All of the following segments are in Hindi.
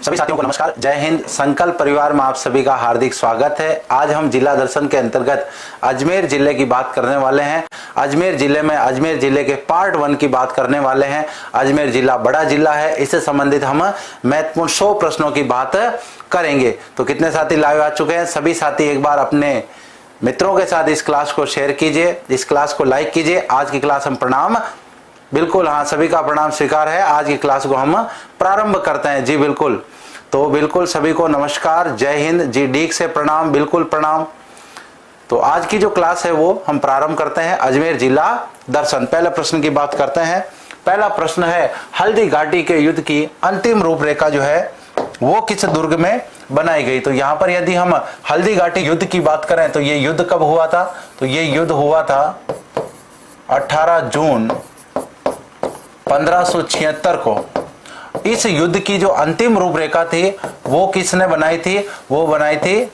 सभी साथियों को नमस्कार, जय हिंद। संकल्प परिवार में आप सभी का हार्दिक स्वागत है। आज हम जिला दर्शन के अंतर्गत अजमेर जिले की बात करने वाले हैं। अजमेर जिले में अजमेर जिले के पार्ट 1 की बात करने वाले हैं। अजमेर जिला बड़ा जिला है, इससे संबंधित हम महत्वपूर्ण 100 प्रश्नों की बात करेंगे। तो कितने साथी लाइव आ चुके हैं? सभी साथी एक बार अपने मित्रों के साथ इस क्लास को शेयर कीजिए, इस क्लास को लाइक कीजिए। आज की क्लास हम प्रणाम, बिल्कुल हाँ, सभी का प्रणाम स्वीकार है। आज की क्लास को हम प्रारंभ करते हैं। जी बिल्कुल, तो बिल्कुल सभी को नमस्कार, जय हिंद जी। डीक से प्रणाम, बिल्कुल प्रणाम। तो आज की जो क्लास है वो हम प्रारंभ करते हैं। अजमेर जिला दर्शन, पहले प्रश्न की बात करते हैं। पहला प्रश्न है, हल्दी घाटी के युद्ध की अंतिम रूपरेखा जो है वो किस दुर्ग में बनाई गई? तो यहाँ पर यदि हम हल्दी घाटी युद्ध की बात करें तो ये युद्ध कब हुआ था? तो ये युद्ध हुआ था 18 जून 1576 को। इस युद्ध की जो अंतिम रूपरेखा थी वो किसने बनाई थी? वो बनाई थी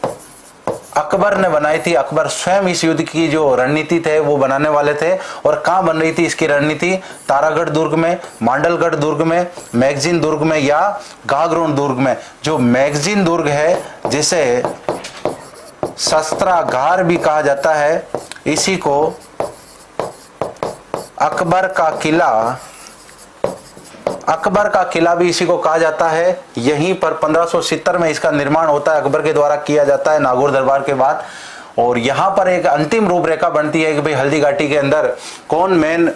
अकबर ने बनाई थी। अकबर स्वयं इस युद्ध की जो रणनीति थे वो बनाने वाले थे। और कहाँ बन रही थी इसकी रणनीति? तारागढ़ दुर्ग में, मांडलगढ़ दुर्ग में, मैगजीन दुर्ग में या गागरोन दुर्ग में। जो मैगजीन दुर्ग है, जिसे शस्त्रागार भी कहा जाता है, इसी को अकबर का किला भी इसी को कहा जाता है। यहीं पर 1570 में इसका निर्माण होता है, अकबर के द्वारा किया जाता है नागौर दरबार के बाद। और यहाँ पर एक अंतिम रूपरेखा बनती है कि भाई हल्दी घाटी के अंदर कौन मेन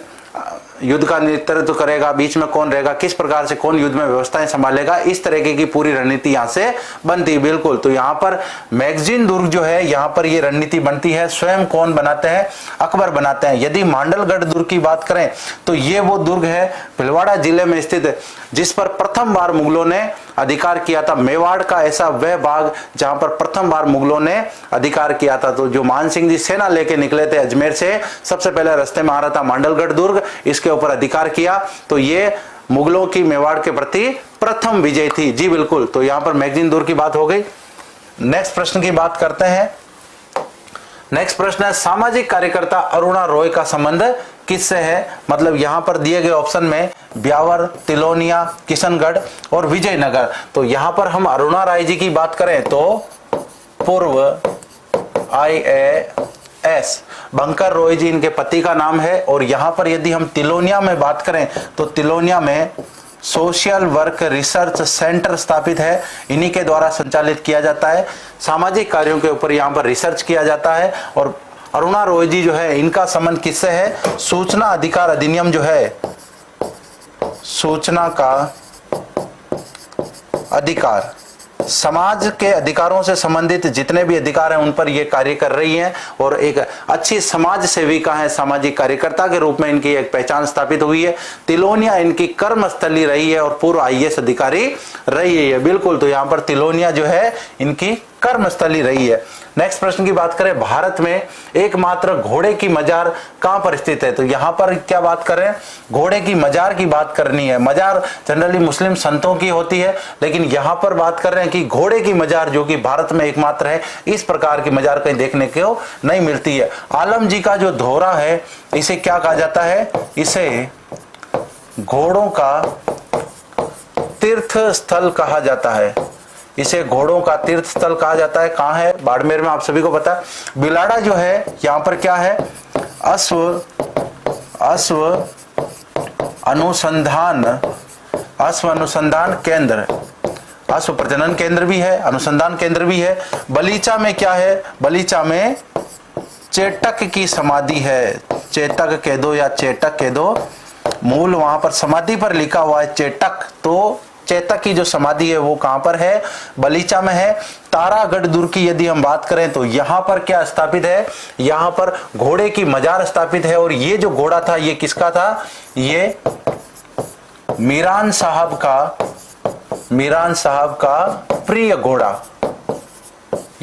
युद्ध का नेतृत्व करेगा, बीच में कौन रहेगा, किस प्रकार से कौन युद्ध में व्यवस्थाएं संभालेगा, इस तरीके की पूरी रणनीति यहाँ से बनती है। बिल्कुल, तो यहाँ पर मैगजीन दुर्ग जो है, यहाँ पर ये रणनीति बनती है। स्वयं कौन बनाते हैं? अकबर बनाते हैं। यदि मांडलगढ़ दुर्ग की बात करें तो ये वो दुर्ग है भिलवाड़ा जिले में स्थित, जिस पर प्रथम बार मुगलों ने अधिकार किया था। मेवाड़ का ऐसा वह भाग जहां पर प्रथम बार मुगलों ने अधिकार किया था। तो जो मान सिंह जी सेना लेके निकले थे अजमेर से, सबसे पहले रास्ते में आ रहा था मांडलगढ़ दुर्ग, इसके ऊपर अधिकार किया। तो ये मुगलों की मेवाड़ के प्रति प्रथम विजय थी। जी बिल्कुल, तो यहां पर मैगजीन दुर्ग की बात हो गई। नेक्स्ट प्रश्न की बात करते हैं। नेक्स्ट प्रश्न है, सामाजिक कार्यकर्ता अरुणा रॉय का संबंध किससे है? मतलब यहां पर दिए गए ऑप्शन में ब्यावर, तिलोनिया, किशनगढ़ और विजयनगर। तो यहां पर हम अरुणा राय जी की बात करें तो पूर्व IAS बंकर रॉय जी इनके पति का नाम है। और यहां पर यदि हम तिलोनिया में बात करें तो तिलोनिया में सोशल वर्क रिसर्च सेंटर स्थापित है, इन्हीं के द्वारा संचालित किया जाता है। सामाजिक कार्यों के ऊपर यहाँ पर रिसर्च किया जाता है। और अरुणा रॉय जी जो है, इनका संबंध किससे है? सूचना अधिकार अधिनियम जो है, सूचना का अधिकार, समाज के अधिकारों से संबंधित जितने भी अधिकार हैं उन पर ये कार्य कर रही हैं। और एक अच्छी समाज सेविका है, सामाजिक कार्यकर्ता के रूप में इनकी एक पहचान स्थापित हुई है। तिलोनिया इनकी कर्मस्थली रही है और पूर्व IAS अधिकारी रही है। बिल्कुल, तो यहाँ पर तिलोनिया जो है इनकी कर्मस्थली रही है। नेक्स्ट प्रश्न की बात करें, भारत में एकमात्र घोड़े की मजार कहां पर स्थित है? तो यहां पर क्या बात करें? घोड़े की मजार की बात करनी है। मजार जनरली मुस्लिम संतों की होती है, लेकिन यहां पर बात कर रहे हैं कि घोड़े की मजार जो कि भारत में एकमात्र है। इस प्रकार की मजार कहीं देखने को नहीं मिलती है। आलम जी का जो धोरा है, इसे क्या कहा जाता है? इसे घोड़ों का तीर्थ स्थल कहा जाता है। इसे घोड़ों का तीर्थ स्थल कहा जाता है। कहाँ है? बाड़मेर में, आप सभी को पता है। बिलाड़ा जो है यहाँ पर क्या है? अश्व अनुसंधान केंद्र, अश्व प्रजनन केंद्र भी है, अनुसंधान केंद्र भी है। बलीचा में क्या है? बलीचा में चेटक की समाधि है। चेतक कह दो या चेटक कह दो, मूल वहां पर समाधि पर लिखा हुआ है चेटक। तो चेतक की जो समाधि है वो कहां पर है? बलीचा में है। तारागढ़ दुर्ग की यदि हम बात करें तो यहां पर क्या स्थापित है? यहां पर घोड़े की मजार स्थापित है। और ये जो घोड़ा था ये किसका था? ये मीरान साहब का प्रिय घोड़ा।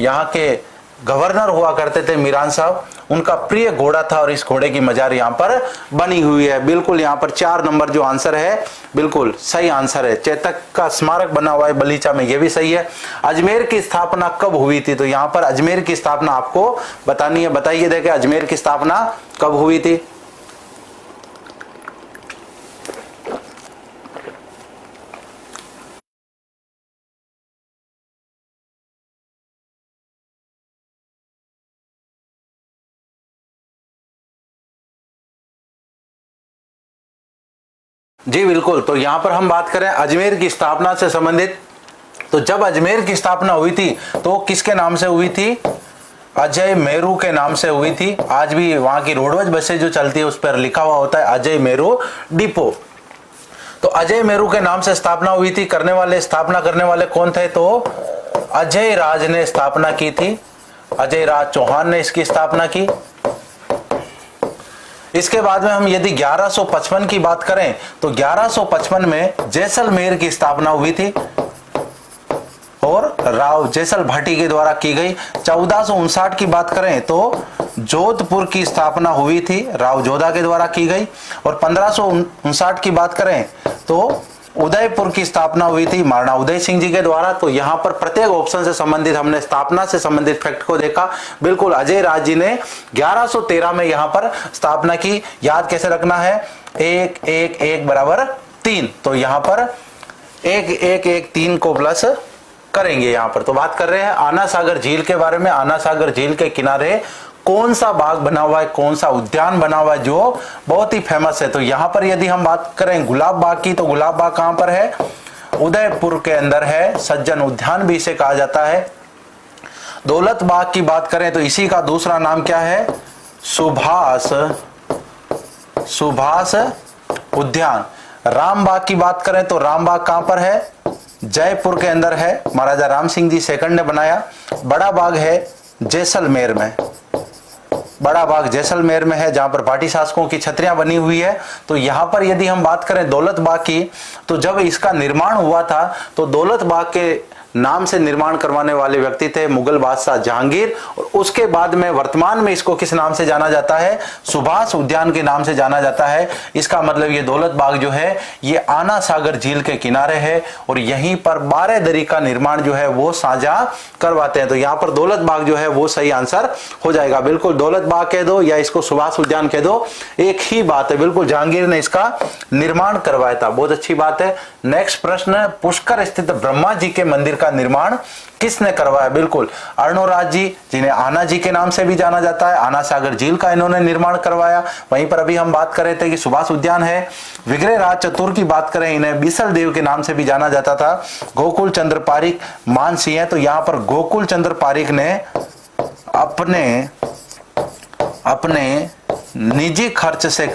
यहाँ के गवर्नर हुआ करते थे मीरान साहब, उनका प्रिय घोड़ा था और इस घोड़े की मजार यहाँ पर बनी हुई है। बिल्कुल, यहाँ पर 4 नंबर जो आंसर है बिल्कुल सही आंसर है। चेतक का स्मारक बना हुआ है बलीचा में, ये भी सही है। अजमेर की स्थापना कब हुई थी? तो यहाँ पर अजमेर की स्थापना आपको बतानी है। बताइए, देखे अजमेर की स्थापना कब हुई थी? जी बिल्कुल। तो यहाँ पर हम बात करें अजमेर की स्थापना से संबंधित, तो जब अजमेर की स्थापना हुई थी तो किसके नाम से हुई थी? अजय मेरू के नाम से हुई थी। आज भी वहां की रोडवेज बसें जो चलती है उस पर लिखा हुआ होता है अजय मेरू डिपो। तो अजय मेरू के नाम से स्थापना हुई थी। स्थापना करने वाले कौन थे? तो अजय राज ने स्थापना की थी। अजय राज चौहान ने इसकी स्थापना की। इसके बाद में हम यदि 1155 की बात करें तो 1155 में जैसलमेर की स्थापना हुई थी और राव जैसल भाटी के द्वारा की गई। 1459 की बात करें तो जोधपुर की स्थापना हुई थी, राव जोधा के द्वारा की गई। और 1559 की बात करें तो उदयपुर की स्थापना हुई थी महाराणा उदय सिंह जी के द्वारा। तो यहां पर प्रत्येक ऑप्शन से संबंधित हमने स्थापना से संबंधित फैक्ट को देखा। बिल्कुल, अजय राज जी ने 1113 में यहां पर स्थापना की। याद कैसे रखना है? 1 1 1 बराबर 3। तो यहां पर 1 1 1 3 को प्लस करेंगे यहां पर। तो बात कर रहे हैं आना सागर झील के बारे में। आना सागर झील के किनारे कौन सा बाग बना हुआ है, कौन सा उद्यान बना हुआ है जो बहुत ही फेमस है? तो यहां पर यदि हम बात करें गुलाब बाग की, तो गुलाब बाग कहां पर है? उदयपुर के अंदर है। सज्जन उद्यान भी इसे कहा जाता है। दौलत बाग की बात करें तो इसी का दूसरा नाम क्या है? सुभाष उद्यान। राम बाग की बात करें तो राम बाग कहां पर है? जयपुर के अंदर है। महाराजा राम सिंह जी सेकंड ने बनाया। बड़ा बाग है जैसलमेर में। बड़ा बाग जैसलमेर में है जहां पर भाटी शासकों की छतरियां बनी हुई है। तो यहां पर यदि हम बात करें दौलत बाग की, तो जब इसका निर्माण हुआ था तो दौलत बाग के नाम से निर्माण करवाने वाले व्यक्ति थे मुगल बादशाह जहांगीर। और उसके बाद में वर्तमान में इसको किस नाम से जाना जाता है? सुभाष उद्यान के नाम से जाना जाता है। इसका मतलब ये दौलत बाग जो है ये आना सागर झील के किनारे है और यहीं पर 12 दरी का निर्माण जो है वो साझा करवाते हैं। तो यहाँ पर दौलत बाग जो है वो सही आंसर हो जाएगा। बिल्कुल, दौलत बाग कह दो या इसको सुभाष उद्यान कह दो, एक ही बात है। बिल्कुल, जहांगीर ने इसका निर्माण करवाया था। बहुत अच्छी बात है। नेक्स्ट प्रश्न, पुष्कर स्थित ब्रह्मा जी के मंदिर का निर्माण किसने करवाया? बिल्कुल, अर्णोराज जी, जिन्हें आना जी के नाम से भी जाना जाता है। आना सागर झील का इन्होंने निर्माण करवाया। वहीं पर अभी हम बात कर रहे थे कि सुभाष उद्यान है। विग्रह राज चतुर की बात करें, इन्हें बीसल देव के नाम से भी जाना जाता था। गोकुल चंद्र पारीक मानसी है। तो यहां पर गोकुल चंद्र पारीक ने अपने निजी खर्च से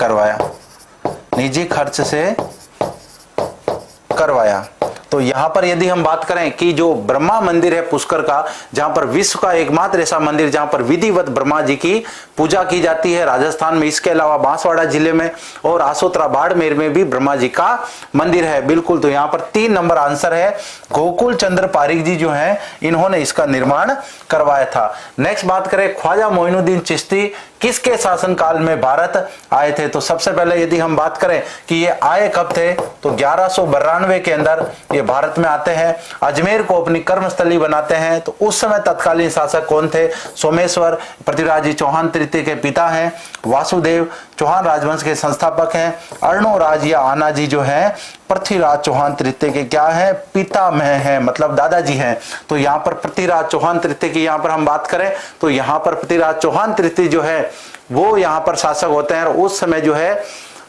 करवाया। तो यहां पर यदि हम बात करें कि जो ब्रह्मा मंदिर है पुष्कर का, जहां पर विश्व का एकमात्र ऐसा मंदिर जहां पर विधिवत ब्रह्मा जी की पूजा की जाती है राजस्थान में, इसके अलावा बांसवाड़ा जिले में और आसोतरा बाड़मेर में भी ब्रह्मा जी का मंदिर है। बिल्कुल, तो यहां पर 3 नंबर आंसर है। गोकुल चंद्र पारीक जी जो है इन्होंने इसका निर्माण करवाया था। नेक्स्ट बात करें, ख्वाजा मोइनुद्दीन चिश्ती किसके शासनकाल में भारत आए थे? तो सबसे पहले यदि हम बात करें कि ये आए कब थे, तो 1192 के अंदर ये भारत में आते हैं। अजमेर को अपनी कर्मस्थली बनाते हैं। तो उस समय तत्कालीन शासक कौन थे? सोमेश्वर पृथ्वीराज जी चौहान तृतीय के पिता हैं। वासुदेव चौहान राजवंश के संस्थापक हैं। अर्णोराज या आना जी जो है पृथ्वीराज चौहान तृतीय के क्या है? पितामह हैं, मतलब दादाजी हैं। तो यहाँ पर पृथ्वीराज चौहान तृतीय की यहाँ पर हम बात करें तो यहाँ पर पृथ्वीराज चौहान तृतीय जो है वो यहाँ पर शासक होते हैं। और उस समय जो है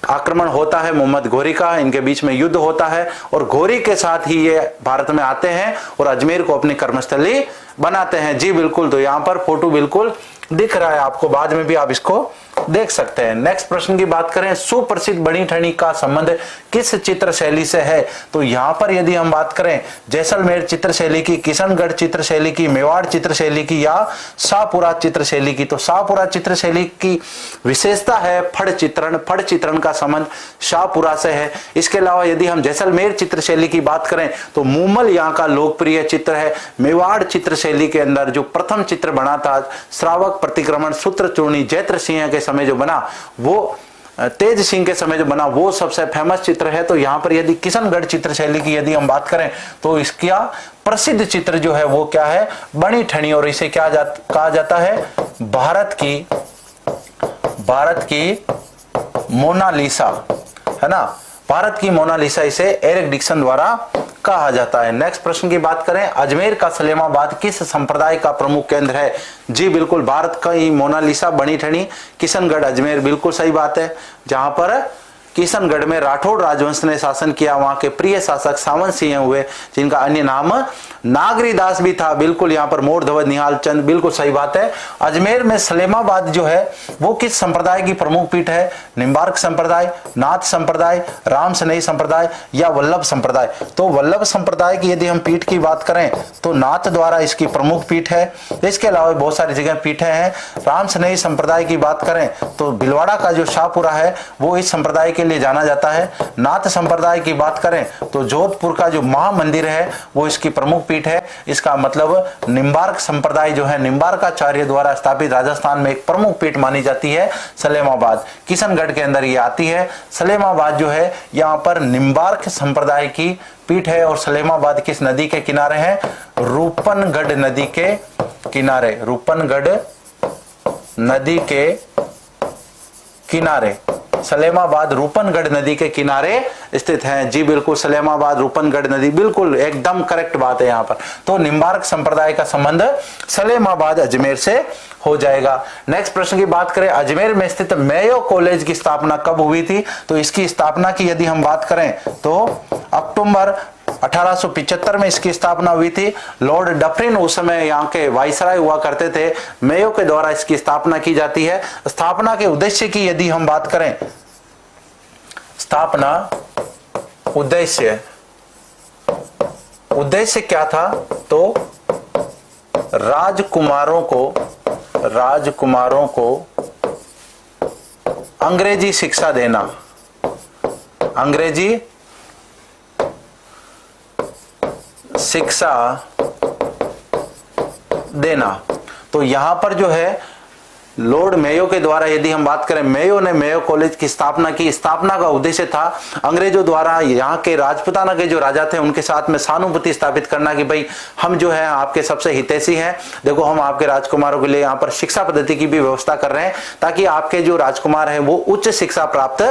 आक्रमण होता है मोहम्मद घोरी का, इनके बीच में युद्ध होता है और घोरी के साथ ही ये भारत में आते हैं और अजमेर को अपनी कर्मस्थली बनाते हैं। जी बिल्कुल, तो यहाँ पर फोटो बिल्कुल दिख रहा है आपको, बाद में भी आप इसको देख सकते हैं। नेक्स्ट प्रश्न की बात करें, सुप्रसिद्ध बनी ठनी का संबंध किस चित्र शैली से है? तो यहां पर यदि हम बात करें जैसलमेर चित्र शैली की, किशनगढ़ चित्र शैली की, मेवाड़ चित्र शैली की या शाहपुरा चित्र शैली की, तो शाहपुरा चित्र शैली की विशेषता है फड़ चित्रण। फड़ चित्रण का संबंध शाहपुरा से है। इसके अलावा यदि हम जैसलमेर चित्र शैली की बात करें तो मूमल यहाँ का लोकप्रिय चित्र है। मेवाड़ चित्र शैली के अंदर जो प्रथम चित्र बना था श्रावक प्रतिक्रमण सूत्र चूर्णी जैत्र सिंह के समय जो बना, वो तेज सिंह के समय जो बना, वो सबसे फेमस चित्र है। तो यहाँ पर यदि किशनगढ़ चित्र शैली की यदि हम बात करें तो इसका प्रसिद्ध चित्र जो है वो क्या है? बनी ठनी। और इसे क्या कहा जाता है? भारत की मोनालिसा, है ना? भारत की मोनालिसा इसे एरिक डिक्सन द्वारा कहा जाता है। नेक्स्ट प्रश्न की बात करें, अजमेर का सलेमाबाद किस संप्रदाय का प्रमुख केंद्र है? जी बिल्कुल, भारत का ही मोनालिसा बनी ठनी किशनगढ़ अजमेर, बिल्कुल सही बात है। जहां पर किशनगढ़ में राठौड़ राजवंश ने शासन किया, वहां के प्रिय शासक सावंत सिंह हुए, जिनका अन्य नाम नागरीदास भी था। बिल्कुल यहाँ पर मोर ध्वज निहाल चंद, बिल्कुल सही बात है। अजमेर में सलेमाबाद जो है वो किस संप्रदाय की प्रमुख पीठ है? निम्बार्क संप्रदाय, नाथ संप्रदाय, राम सनेही संप्रदाय या वल्लभ संप्रदाय? तो वल्लभ संप्रदाय की यदि हम पीठ की बात करें तो नाथ द्वारा इसकी प्रमुख पीठ है। इसके अलावा बहुत सारी जगह पीठें हैं। राम सनेही संप्रदाय की बात करें तो भिलवाड़ा का जो शाहपुरा है वो इस संप्रदाय के लिए जाना जाता है। नाथ संप्रदाय की बात करें तो जोधपुर का जो महामंदिर है वो इसकी प्रमुख पीठ है। इसका मतलब निम्बार्क संप्रदाय जो है, निम्बार्काचार्य द्वारा स्थापित राजस्थान में एक प्रमुख पीठ मानी जाती है सलेमाबाद। किशनगढ़ के अंदर ये आती है। सलेमाबाद जो है यहाँ पर निम्बार्क संप्रदाय की पीठ है। और सलेमाबाद किस नदी के किनारे है? रूपनगढ़ नदी के किनारे, रूपनगढ़ नदी के किनारे सलेमाबाद रूपनगढ़ नदी के किनारे स्थित है। जी बिल्कुल, सलेमाबाद रूपनगढ़ नदी, बिल्कुल एकदम करेक्ट बात है यहाँ पर। तो निम्बार्क संप्रदाय का संबंध सलेमाबाद अजमेर से हो जाएगा। नेक्स्ट प्रश्न की बात करें, अजमेर में स्थित मेयो कॉलेज की स्थापना कब हुई थी? तो इसकी स्थापना की यदि हम बात करें तो अक्टूबर 1875 में इसकी स्थापना हुई थी। लॉर्ड डफरिन उस समय यहाँ के वाइसराय हुआ करते थे। मेयो के द्वारा इसकी स्थापना की जाती है। स्थापना के उद्देश्य की यदि हम बात करें, स्थापना उद्देश्य क्या था? तो राजकुमारों को अंग्रेजी शिक्षा देना, अंग्रेजी शिक्षा देना। तो यहां पर जो है लॉर्ड मेयो के द्वारा यदि हम बात करें, मेयो ने मेयो कॉलेज की स्थापना की। स्थापना का उद्देश्य था अंग्रेजों द्वारा यहाँ के राजपुताना के जो राजा थे उनके साथ में सहानुभूति स्थापित करना कि भाई हम जो है आपके सबसे हितैषी हैं। देखो हम आपके राजकुमारों के लिए यहाँ पर शिक्षा पद्धति की भी व्यवस्था कर रहे हैं ताकि आपके जो राजकुमार हैं वो उच्च शिक्षा प्राप्त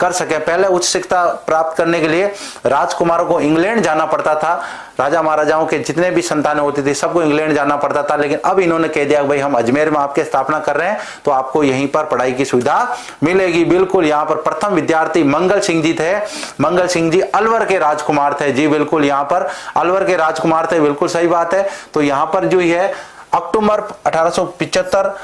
कर सके। पहले उच्च शिक्षा प्राप्त करने के लिए राजकुमारों को इंग्लैंड जाना पड़ता था। राजा महाराजाओं के जितने भी संतानें होती थी सबको इंग्लैंड जाना पड़ता था। लेकिन अब इन्होंने कह दिया भाई हम अजमेर में आपके स्थापना कर रहे हैं तो आपको यहीं पर पढ़ाई की सुविधा मिलेगी। बिल्कुल यहाँ पर प्रथम विद्यार्थी मंगल सिंह जी थे। मंगल सिंह जी अलवर के राजकुमार थे। जी बिल्कुल, यहाँ पर अलवर के राजकुमार थे, बिल्कुल सही बात है। तो यहाँ पर जो है अक्टूबर 1875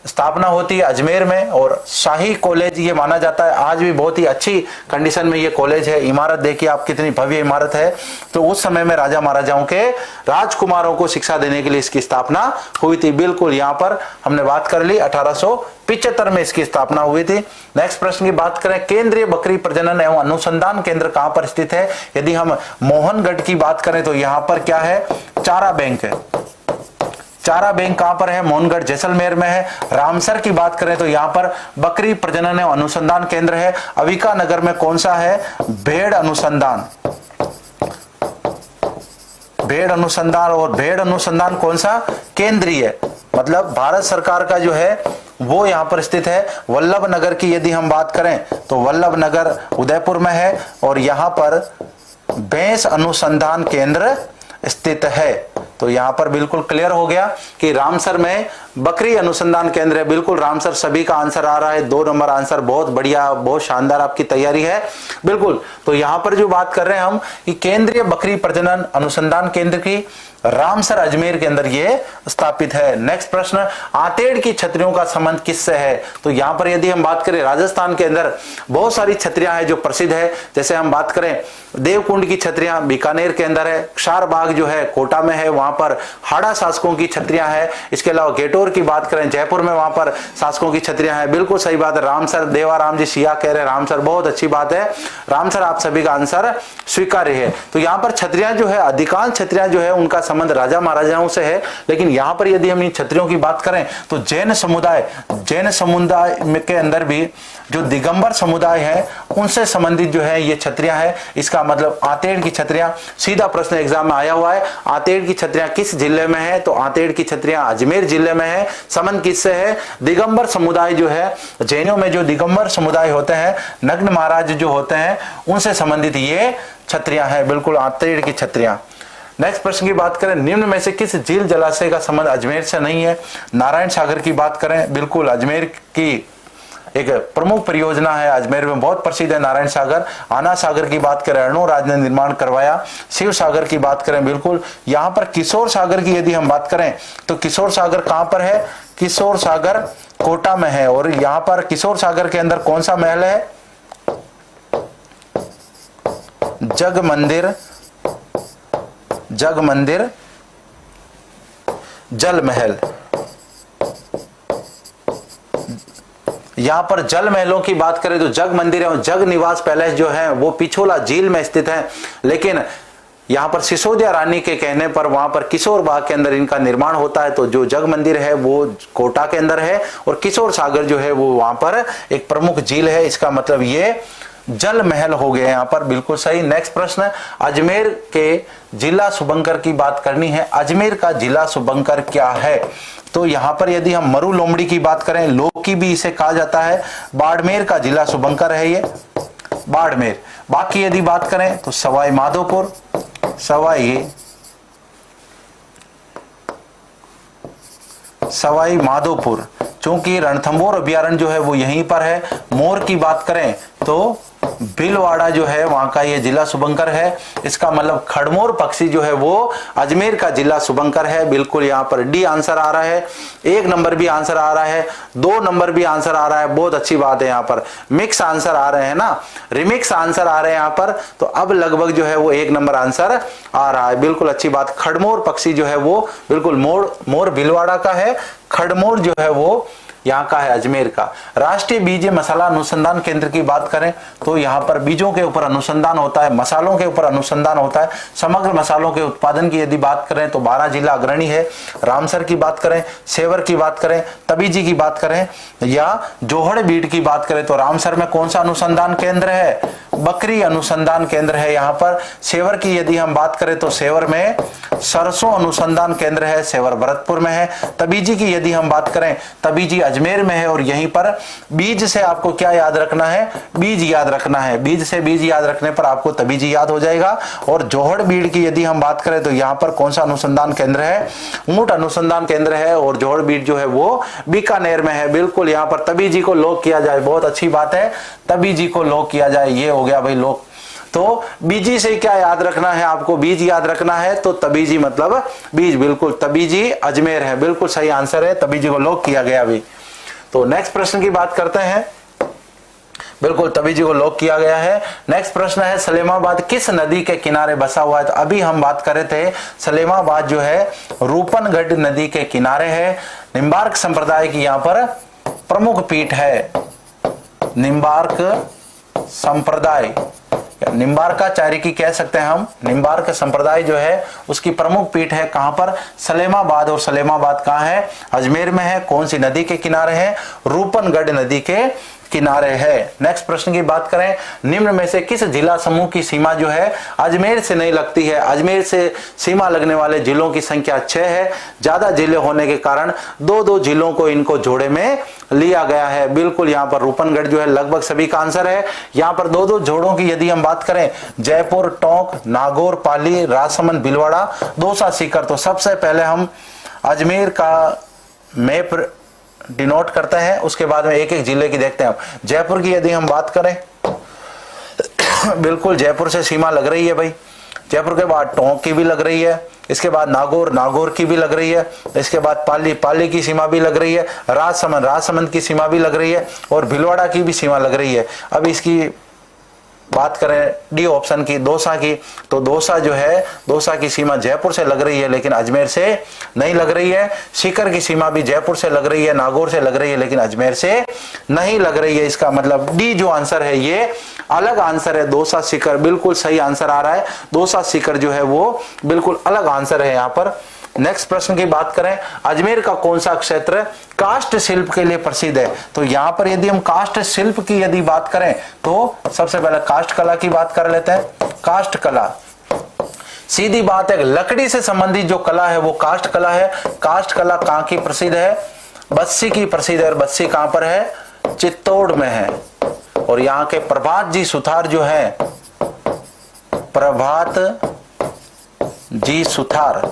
स्थापना होती है अजमेर में। और शाही कॉलेज ये माना जाता है, आज भी बहुत ही अच्छी कंडीशन में ये कॉलेज है। इमारत देखिए आप कितनी भव्य इमारत है। तो उस समय में राजा महाराजाओं के राजकुमारों को शिक्षा देने के लिए इसकी स्थापना हुई थी। बिल्कुल यहाँ पर हमने बात कर ली 1875 में इसकी स्थापना हुई थी। नेक्स्ट प्रश्न की बात करें, केंद्रीय बकरी प्रजनन एवं अनुसंधान केंद्र कहां पर स्थित है? यदि हम मोहनगढ़ की बात करें तो यहाँ पर क्या है? चारा बैंक है। चारा बैंक कहां पर है? मोहनगढ़ जैसलमेर में है। रामसर की बात करें तो यहां पर बकरी प्रजनन एवं अनुसंधान केंद्र है। अविका नगर में कौन सा है? भेड़ अनुसंधान। भेड़ अनुसंधान, और भेड़ अनुसंधान कौन सा? केंद्रीय, मतलब भारत सरकार का जो है वो यहां पर स्थित है। वल्लभ नगर की यदि हम बात करें तो वल्लभ नगर उदयपुर में है। और यहां पर भैंस अनुसंधान केंद्र स्थित है। तो यहां पर बिल्कुल क्लियर हो गया कि रामसर में बकरी अनुसंधान केंद्र है। बिल्कुल रामसर, सभी का आंसर आ रहा है। 2 नंबर आंसर, बहुत बढ़िया, बहुत शानदार आपकी तैयारी है। बिल्कुल, तो यहां पर जो बात कर रहे हैं हम कि केंद्रीय बकरी प्रजनन अनुसंधान केंद्र की रामसर अजमेर के अंदर ये स्थापित है। नेक्स्ट प्रश्न, आतेड़ की छतरियों का संबंध किससे है? तो यहां पर यदि हम बात करें, राजस्थान के अंदर बहुत सारी छतरियां हैं जो प्रसिद्ध है। जैसे हम बात करें देवकुंड की छतरियां बीकानेर के अंदर है। क्षारबाग जो है कोटा में है, वहां पर हाड़ा शासकों की छतरियां है। इसके अलावा गेटोर की बात करें जयपुर में, वहां पर शासकों की छतरियां हैं। बिल्कुल सही बात है। रामसर, देवाराम जी सिया कह रहे हैं रामसर, बहुत अच्छी बात है। रामसर आप सभी का आंसर स्वीकार्य है। तो यहाँ पर छतरियां जो है, अधिकांश छतरियां जो है उनका संबंध राजा महाराजाओं से है। लेकिन यहाँ पर यदि हम इन छतरियों की बात करें तो जैन समुदाय के अंदर भी जो दिगंबर समुदाय है उनसे संबंधित जो है ये छतरियां है। इसका मतलब आतेड़ की छतरियां, सीधा प्रश्न एग्जाम में आया हुआ है, आतेड़ की छतरियां किस जिले में है? तो आतेड़ की छतरियां अजमेर जिले में है। संबंध किससे है? दिगंबर समुदाय जो है, जैनों में जो दिगंबर समुदाय होते हैं, नग्न महाराज जो होते हैं, उनसे संबंधित ये छतरियां हैं। बिल्कुल आतेड़ की छतरियां। नेक्स्ट प्रश्न की बात करें, निम्न में से किस झील जलाशय का संबंध अजमेर से नहीं है? नारायण सागर की बात करें, बिल्कुल अजमेर की एक प्रमुख परियोजना है अजमेर में, बहुत प्रसिद्ध है नारायण सागर। आना सागर की बात करें अर्णोराज ने निर्माण करवाया। शिव सागर की बात करें बिल्कुल। यहाँ पर किशोर सागर की यदि हम बात करें तो किशोर सागर कहां पर है? किशोर सागर कोटा में है। और यहाँ पर किशोर सागर के अंदर कौन सा महल है? जग मंदिर, जग मंदिर जल महल। यहां पर जल महलों की बात करें तो जग मंदिर और जग निवास पैलेस जो है वो पिछोला झील में स्थित है, लेकिन यहां पर सिसोदिया रानी के कहने पर वहां पर किशोर बाग के अंदर इनका निर्माण होता है। तो जो जग मंदिर है वो कोटा के अंदर है और किशोर सागर जो है वो वहां पर एक प्रमुख झील है। इसका मतलब ये जल महल हो गए यहाँ पर, बिल्कुल सही। नेक्स्ट प्रश्न, अजमेर के जिला शुभंकर की बात करनी है। अजमेर का जिला शुभंकर क्या है? तो यहाँ पर यदि हम मरु लोमड़ी की बात करें, लोकी भी इसे कहा जाता है। बाड़मेर का जिला शुभंकर है ये, बाड़मेर। बाकी यदि बात करें तो सवाई माधोपुर, सवाई माधोपुर, चूंकि रणथंभौर अभ्यारण्य जो है वो यहीं पर है। मोर की बात करें तो भीलवाड़ा जो है वहां का ये जिला शुभंकर है। इसका मतलब खड़मोर पक्षी जो है वो अजमेर का जिला शुभंकर है। बिल्कुल यहाँ पर डी आंसर आ रहा है। 1 नंबर भी आंसर आ रहा है, 2 नंबर भी आंसर आ रहा है, बहुत अच्छी बात है। यहाँ पर मिक्स आंसर आ रहे हैं ना, रिमिक्स आंसर आ रहे हैं यहाँ पर, तो अब लगभग जो है वो 1 नंबर आंसर आ रहा है। बिल्कुल अच्छी बात। खड़मोर पक्षी जो है वो बिल्कुल मोर भीलवाड़ा का है, खड़मोर जो है वो यहाँ का है अजमेर का। राष्ट्रीय बीज मसाला अनुसंधान केंद्र की बात करें तो यहाँ पर बीजों के ऊपर अनुसंधान होता है, मसालों के ऊपर अनुसंधान होता है। समग्र मसालों के उत्पादन की यदि बात करें तो 12 जिला अग्रणी है। रामसर की बात करें, सेवर की बात करें, तबीजी की बात करें या जोहड़बीड़ की बात करें तो रामसर में कौन सा अनुसंधान केंद्र है? बकरी अनुसंधान केंद्र है यहाँ पर। सेवर की यदि हम बात करें तो सेवर में सरसों अनुसंधान केंद्र है, सेवर भरतपुर में है। तबीजी की यदि हम बात करें, तबीजी अजमेर में है। और यहीं पर बीज से आपको क्या याद रखना है? बीज याद रखना है। बीज से बीज याद रखने पर आपको तबीजी याद हो जाएगा। और जोहड़बीड़ की यदि हम बात करें तो यहाँ पर कौन सा अनुसंधान केंद्र है? ऊंट अनुसंधान केंद्र है और जोहड़बीड़ जो है वो बीकानेर में है। बिल्कुल यहाँ पर तबीजी को लॉक किया जाए, बहुत अच्छी बात है, तबीजी को लॉक किया जाए। ये हो गया भाई लॉक। तो बीजी से क्या याद रखना है आपको? बीज याद रखना है तो तबीजी मतलब बीज। बिल्कुल तबीजी अजमेर है, बिल्कुल सही आंसर है, तबीजी को लॉक किया गया अभी। तो नेक्स्ट प्रश्न की बात करते हैं। बिल्कुल तबीजी को लॉक किया गया है। नेक्स्ट प्रश्न है, सलेमाबाद किस नदी के किनारे बसा हुआ है? तो अभी हम बात कर रहे थे सलेमाबाद जो है रूपनगढ़ नदी के किनारे है। निम्बार्क संप्रदाय की यहाँ पर प्रमुख पीठ है। निम्बार्क संप्रदाय, निम्बार्काचार्य की कह सकते हैं हम। निम्बार्क संप्रदाय जो है उसकी प्रमुख पीठ है कहां पर? सलेमाबाद। और सलेमाबाद कहां है? अजमेर में है। कौन सी नदी के किनारे है? रूपनगढ़ नदी के किनारे है। नेक्स्ट प्रश्न की बात करें, निम्न में से किस जिला समूह की सीमा जो है अजमेर से नहीं लगती है? अजमेर से सीमा लगने वाले जिलों की संख्या 6 है। ज्यादा जिले होने के कारण 2-2 जिलों को इनको जोड़े में लिया गया है। बिल्कुल यहाँ पर रूपनगढ़ जो है लगभग सभी का आंसर है। यहाँ पर 2-2 जोड़ों की यदि हम बात करें, जयपुर, टोंक, नागौर, पाली, राजसमंद, भीलवाड़ा, दौसा, सीकर। तो सबसे पहले हम अजमेर का मैप डिनोट करते हैं, उसके बाद में एक एक जिले की देखते हैं। जयपुर की यदि हम बात करें बिल्कुल जयपुर से सीमा लग रही है भाई। जयपुर के बाद टोंक की भी लग रही है, इसके बाद नागौर की भी लग रही है, इसके बाद पाली की सीमा भी लग रही है, राजसमंद की सीमा भी लग रही है और भीलवाड़ा की भी सीमा लग रही है। अब इसकी बात करें डी ऑप्शन की, दौसा की, तो दौसा जो है, दौसा की सीमा जयपुर से लग रही है लेकिन अजमेर से नहीं लग रही है। सीकर की सीमा भी जयपुर से लग रही है, नागौर से लग रही है लेकिन अजमेर से नहीं लग रही है। इसका मतलब डी जो आंसर है ये अलग आंसर है। दौसा सीकर बिल्कुल सही आंसर आ रहा है। दौसा सीकर जो है वो बिल्कुल अलग आंसर है यहाँ पर। नेक्स्ट प्रश्न की बात करें, अजमेर का कौन सा क्षेत्र काष्ठ शिल्प के लिए प्रसिद्ध है? तो यहां पर यदि हम काष्ठ शिल्प की यदि बात करें तो सबसे पहले काष्ठ कला की बात कर लेते हैं। काष्ठ कला, सीधी बात है, लकड़ी से संबंधित जो कला है वो काष्ठ कला है। काष्ठ कला कहां की प्रसिद्ध है? बस्सी की प्रसिद्ध है। बस्सी कहां पर है? चित्तौड़ में है। और यहाँ के प्रभात जी सुथार जो है, प्रभात जी सुथार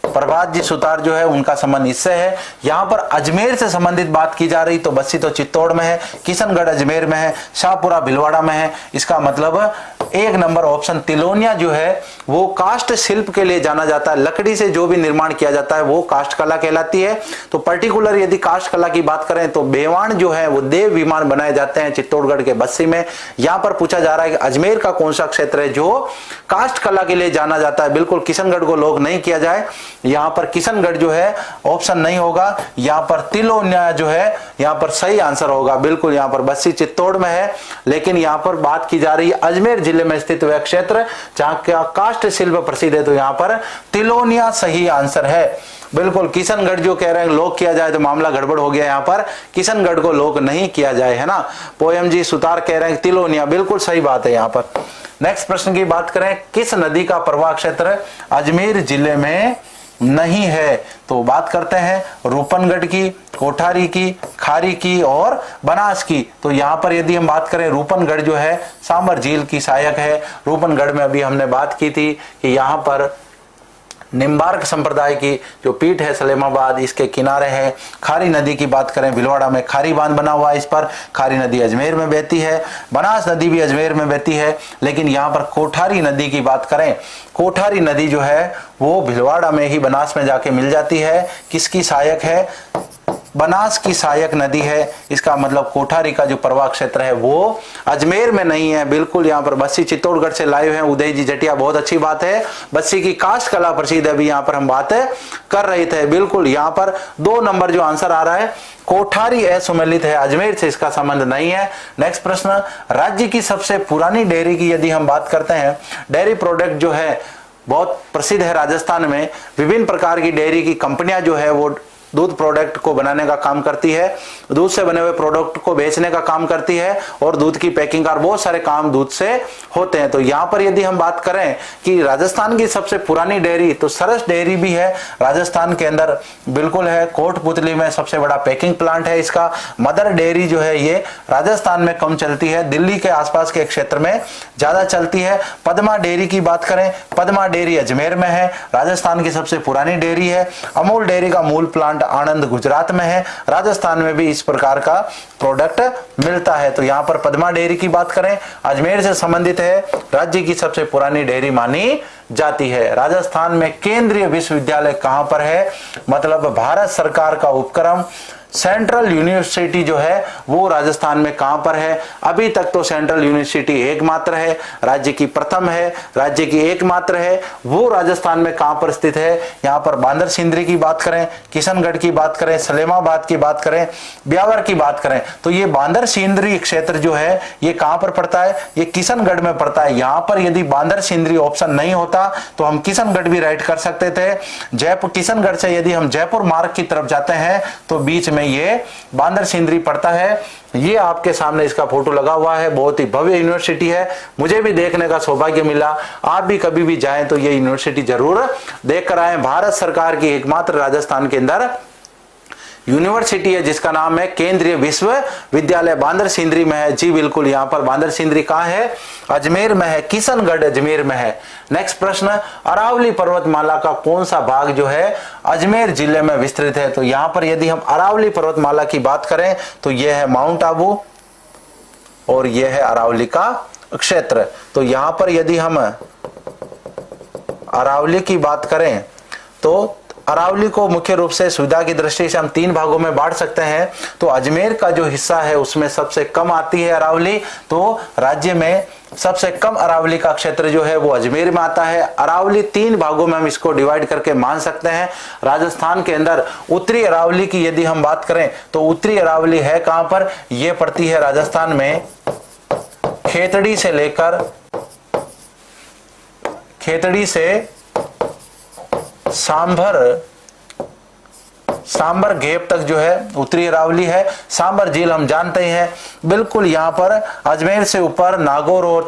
प्रभात जी सुतार जो है उनका संबंध इससे है। यहाँ पर अजमेर से संबंधित बात की जा रही तो बस्सी तो चित्तौड़ में है, किशनगढ़ अजमेर में है, शाहपुरा भीलवाड़ा में है। इसका मतलब 1 नंबर ऑप्शन तिलोनिया जो है वो काष्ठ शिल्प के लिए जाना जाता है। लकड़ी से जो भी निर्माण किया जाता है वो काष्ठ कला कहलाती है। तो पर्टिकुलर यदि काष्ठ कला की बात करें तो बेवाण जो है वो देव विमान बनाए जाते हैं चित्तौड़गढ़ के बस्सी में। यहां पर पूछा जा रहा है कि अजमेर का कौन सा क्षेत्र है जो काष्ठ कला के लिए जाना जाता है। बिल्कुल किशनगढ़ को लोग नहीं किया जाए, यहां पर किशनगढ़ जो है ऑप्शन नहीं होगा, यहां पर तिलोनिया जो है यहां पर सही आंसर होगा। बिल्कुल यहां पर बस्सी चित्तौड़ में है, लेकिन यहां पर बात की जा रही है अजमेर जिले में स्थित वह क्षेत्र जहां का काष्ठ शिल्प प्रसिद्ध है, तो यहां पर तिलोनिया सही आंसर है। बिल्कुल किशनगढ़ जो कह रहे हैं लोग किया जाए तो मामला गड़बड़ हो गया, यहाँ पर किशनगढ़ को लोग नहीं किया जाए, है ना। पोयम जी सुतार कह रहे हैं तिलोनिया, बिल्कुल सही बात है यहाँ पर। नेक्स्ट प्रश्न की बात करें, किस नदी का प्रवाह क्षेत्र अजमेर जिले में नहीं है? तो बात करते हैं रूपनगढ़ की, कोठारी की, खारी की और बनास की। तो यहाँ पर यदि हम बात करें रूपनगढ़ जो है सांबर झील की सहायक है। रूपनगढ़ में अभी हमने बात की थी कि यहाँ पर निम्बार्क संप्रदाय की जो पीठ है सलेमाबाद इसके किनारे है। खारी नदी की बात करें भीलवाड़ा में खारी बांध बना हुआ है, इस पर खारी नदी अजमेर में बहती है। बनास नदी भी अजमेर में बहती है, लेकिन यहाँ पर कोठारी नदी की बात करें, कोठारी नदी जो है वो भीलवाड़ा में ही बनास में जाके मिल जाती है। किसकी सहायक है? बनास की सहायक नदी है। इसका मतलब कोठारी का जो प्रवाह क्षेत्र है वो अजमेर में नहीं है। बिल्कुल यहाँ पर बस्सी चित्तौड़गढ़ से लाइव हैं उदय जी जटिया, बहुत अच्छी बात है। बस्सी की काष्ठ कला प्रसिद्ध है, अभी यहाँ पर हम बात कर रहे थे। बिल्कुल यहाँ पर 2 नंबर जो आंसर आ रहा है कोठारी असुमेलित है, अजमेर से इसका संबंध नहीं है। नेक्स्ट प्रश्न, राज्य की सबसे पुरानी डेयरी की यदि हम बात करते हैं, डेयरी प्रोडक्ट जो है बहुत प्रसिद्ध है राजस्थान में। विभिन्न प्रकार की डेयरी की कंपनियां जो है वो दूध प्रोडक्ट को बनाने का काम करती है, दूध से बने हुए प्रोडक्ट को बेचने का काम करती है और दूध की पैकिंग का बहुत सारे काम दूध से होते हैं। तो यहाँ पर यदि हम बात करें कि राजस्थान की सबसे पुरानी डेयरी, तो सरस डेयरी भी है राजस्थान के अंदर, बिल्कुल है। कोटपुतली में सबसे बड़ा पैकिंग प्लांट है इसका। मदर डेयरी जो है ये राजस्थान में कम चलती है, दिल्ली के आसपास के क्षेत्र में ज्यादा चलती है। पद्मा डेयरी की बात करें, पद्मा डेयरी अजमेर में है, राजस्थान की सबसे पुरानी डेयरी है। अमूल डेयरी का मूल प्लांट आनंद गुजरात में है, राजस्थान में भी इस प्रकार का प्रोडक्ट मिलता है। तो यहाँ पर पद्मा डेयरी की बात करें अजमेर से संबंधित है, राज्य की सबसे पुरानी डेयरी मानी जाती है। राजस्थान में केंद्रीय विश्वविद्यालय कहां पर है? मतलब भारत सरकार का उपक्रम सेंट्रल यूनिवर्सिटी जो है वो राजस्थान में कहां पर है? अभी तक तो सेंट्रल यूनिवर्सिटी एकमात्र है, राज्य की प्रथम है, राज्य की एकमात्र है। वो राजस्थान में कहां पर स्थित है? यहाँ पर बांदर सिंदरी की बात करें, किशनगढ़ की बात करें, सलेमाबाद की बात करें, ब्यावर की बात करें, तो ये बांदर सिंदरी क्षेत्र जो है ये कहां पर पड़ता है? ये किशनगढ़ में पड़ता है। यहाँ पर यदि बांदर सिंदरी ऑप्शन नहीं होता तो हम किशनगढ़ भी राइट कर सकते थे। जयपुर किशनगढ़ से यदि हम जयपुर मार्ग की तरफ जाते हैं तो बीच में ये बांदर सिंदरी पड़ता है। ये आपके सामने इसका फोटो लगा हुआ है, बहुत ही भव्य यूनिवर्सिटी है, मुझे भी देखने का सौभाग्य मिला। आप भी कभी भी जाएं तो ये यूनिवर्सिटी जरूर देख कर आए। भारत सरकार की एकमात्र राजस्थान के अंदर यूनिवर्सिटी है जिसका नाम है केंद्रीय विश्वविद्यालय, बांदर सिंदरी में है। जी बिल्कुल, यहाँ पर बांदर सिंदरी कहाँ है? अजमेर में है, किशनगढ़ अजमेर में है। नेक्स्ट प्रश्न, अरावली पर्वतमाला का कौन सा भाग जो है अजमेर जिले में विस्तृत है? तो यहाँ पर यदि हम अरावली पर्वतमाला की बात करें तो यह है माउंट आबू और यह है अरावली का क्षेत्र। तो यहाँ पर यदि हम अरावली की बात करें तो अरावली को मुख्य रूप से सुविधा की दृष्टि से हम 3 भागों में बांट सकते हैं। तो अजमेर का जो हिस्सा है उसमें सबसे कम आती है अरावली, तो राज्य में सबसे कम अरावली का क्षेत्र जो है वो अजमेर में आता है। अरावली 3 भागों में हम इसको डिवाइड करके मान सकते हैं। राजस्थान के अंदर उत्तरी अरावली की यदि हम बात करें तो उत्तरी अरावली है कहां पर? ये पड़ती है राजस्थान में खेतड़ी से सांबर घेप तक जो है उत्तरी अरावली है। सांबर झील हम जानते हैं, बिल्कुल यहाँ पर अजमेर से ऊपर नागौर और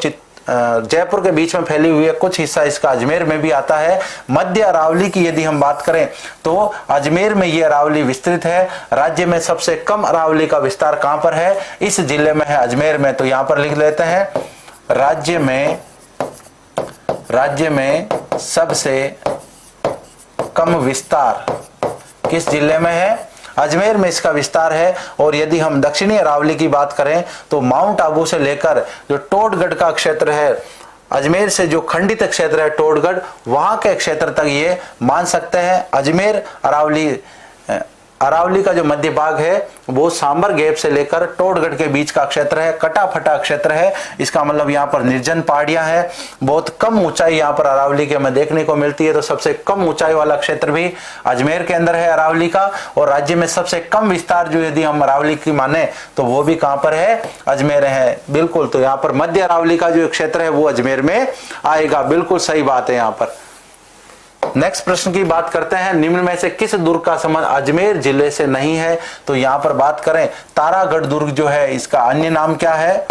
जयपुर के बीच में फैली हुई है, कुछ हिस्सा इसका अजमेर में भी आता है। मध्य अरावली की यदि हम बात करें तो अजमेर में ये अरावली विस्तृत है। राज्य में सबसे कम अरावली का विस्तार कहां पर है? इस जिले में है, अजमेर में। तो यहां पर लिख लेते हैं राज्य में सबसे कम विस्तार किस जिले में है? अजमेर में इसका विस्तार है। और यदि हम दक्षिणी अरावली की बात करें तो माउंट आबू से लेकर जो टोडगढ़ का क्षेत्र है, अजमेर से जो खंडित क्षेत्र है टोडगढ़, वहां के क्षेत्र तक ये मान सकते हैं। अजमेर अरावली का जो मध्य भाग है वो सांबर गैप से लेकर टोडगढ़ के बीच का क्षेत्र है, कटा फटा क्षेत्र है। इसका मतलब यहाँ पर निर्जन पहाड़ियां हैं, बहुत कम ऊंचाई यहाँ पर अरावली के हमें देखने को मिलती है। तो सबसे कम ऊंचाई वाला क्षेत्र भी अजमेर के अंदर है अरावली का। और राज्य में सबसे कम विस्तार जो यदि हम अरावली की माने तो वो भी कहां पर है? अजमेर है, बिल्कुल। तो यहाँ पर मध्य अरावली का जो क्षेत्र है वो अजमेर में आएगा, बिल्कुल सही बात है यहाँ पर। नेक्स्ट प्रश्न की बात करते हैं, निम्न में से किस दुर्ग का संबंध अजमेर जिले से नहीं है? तो यहां पर बात करें तारागढ़ दुर्ग जो है, इसका अन्य नाम क्या है?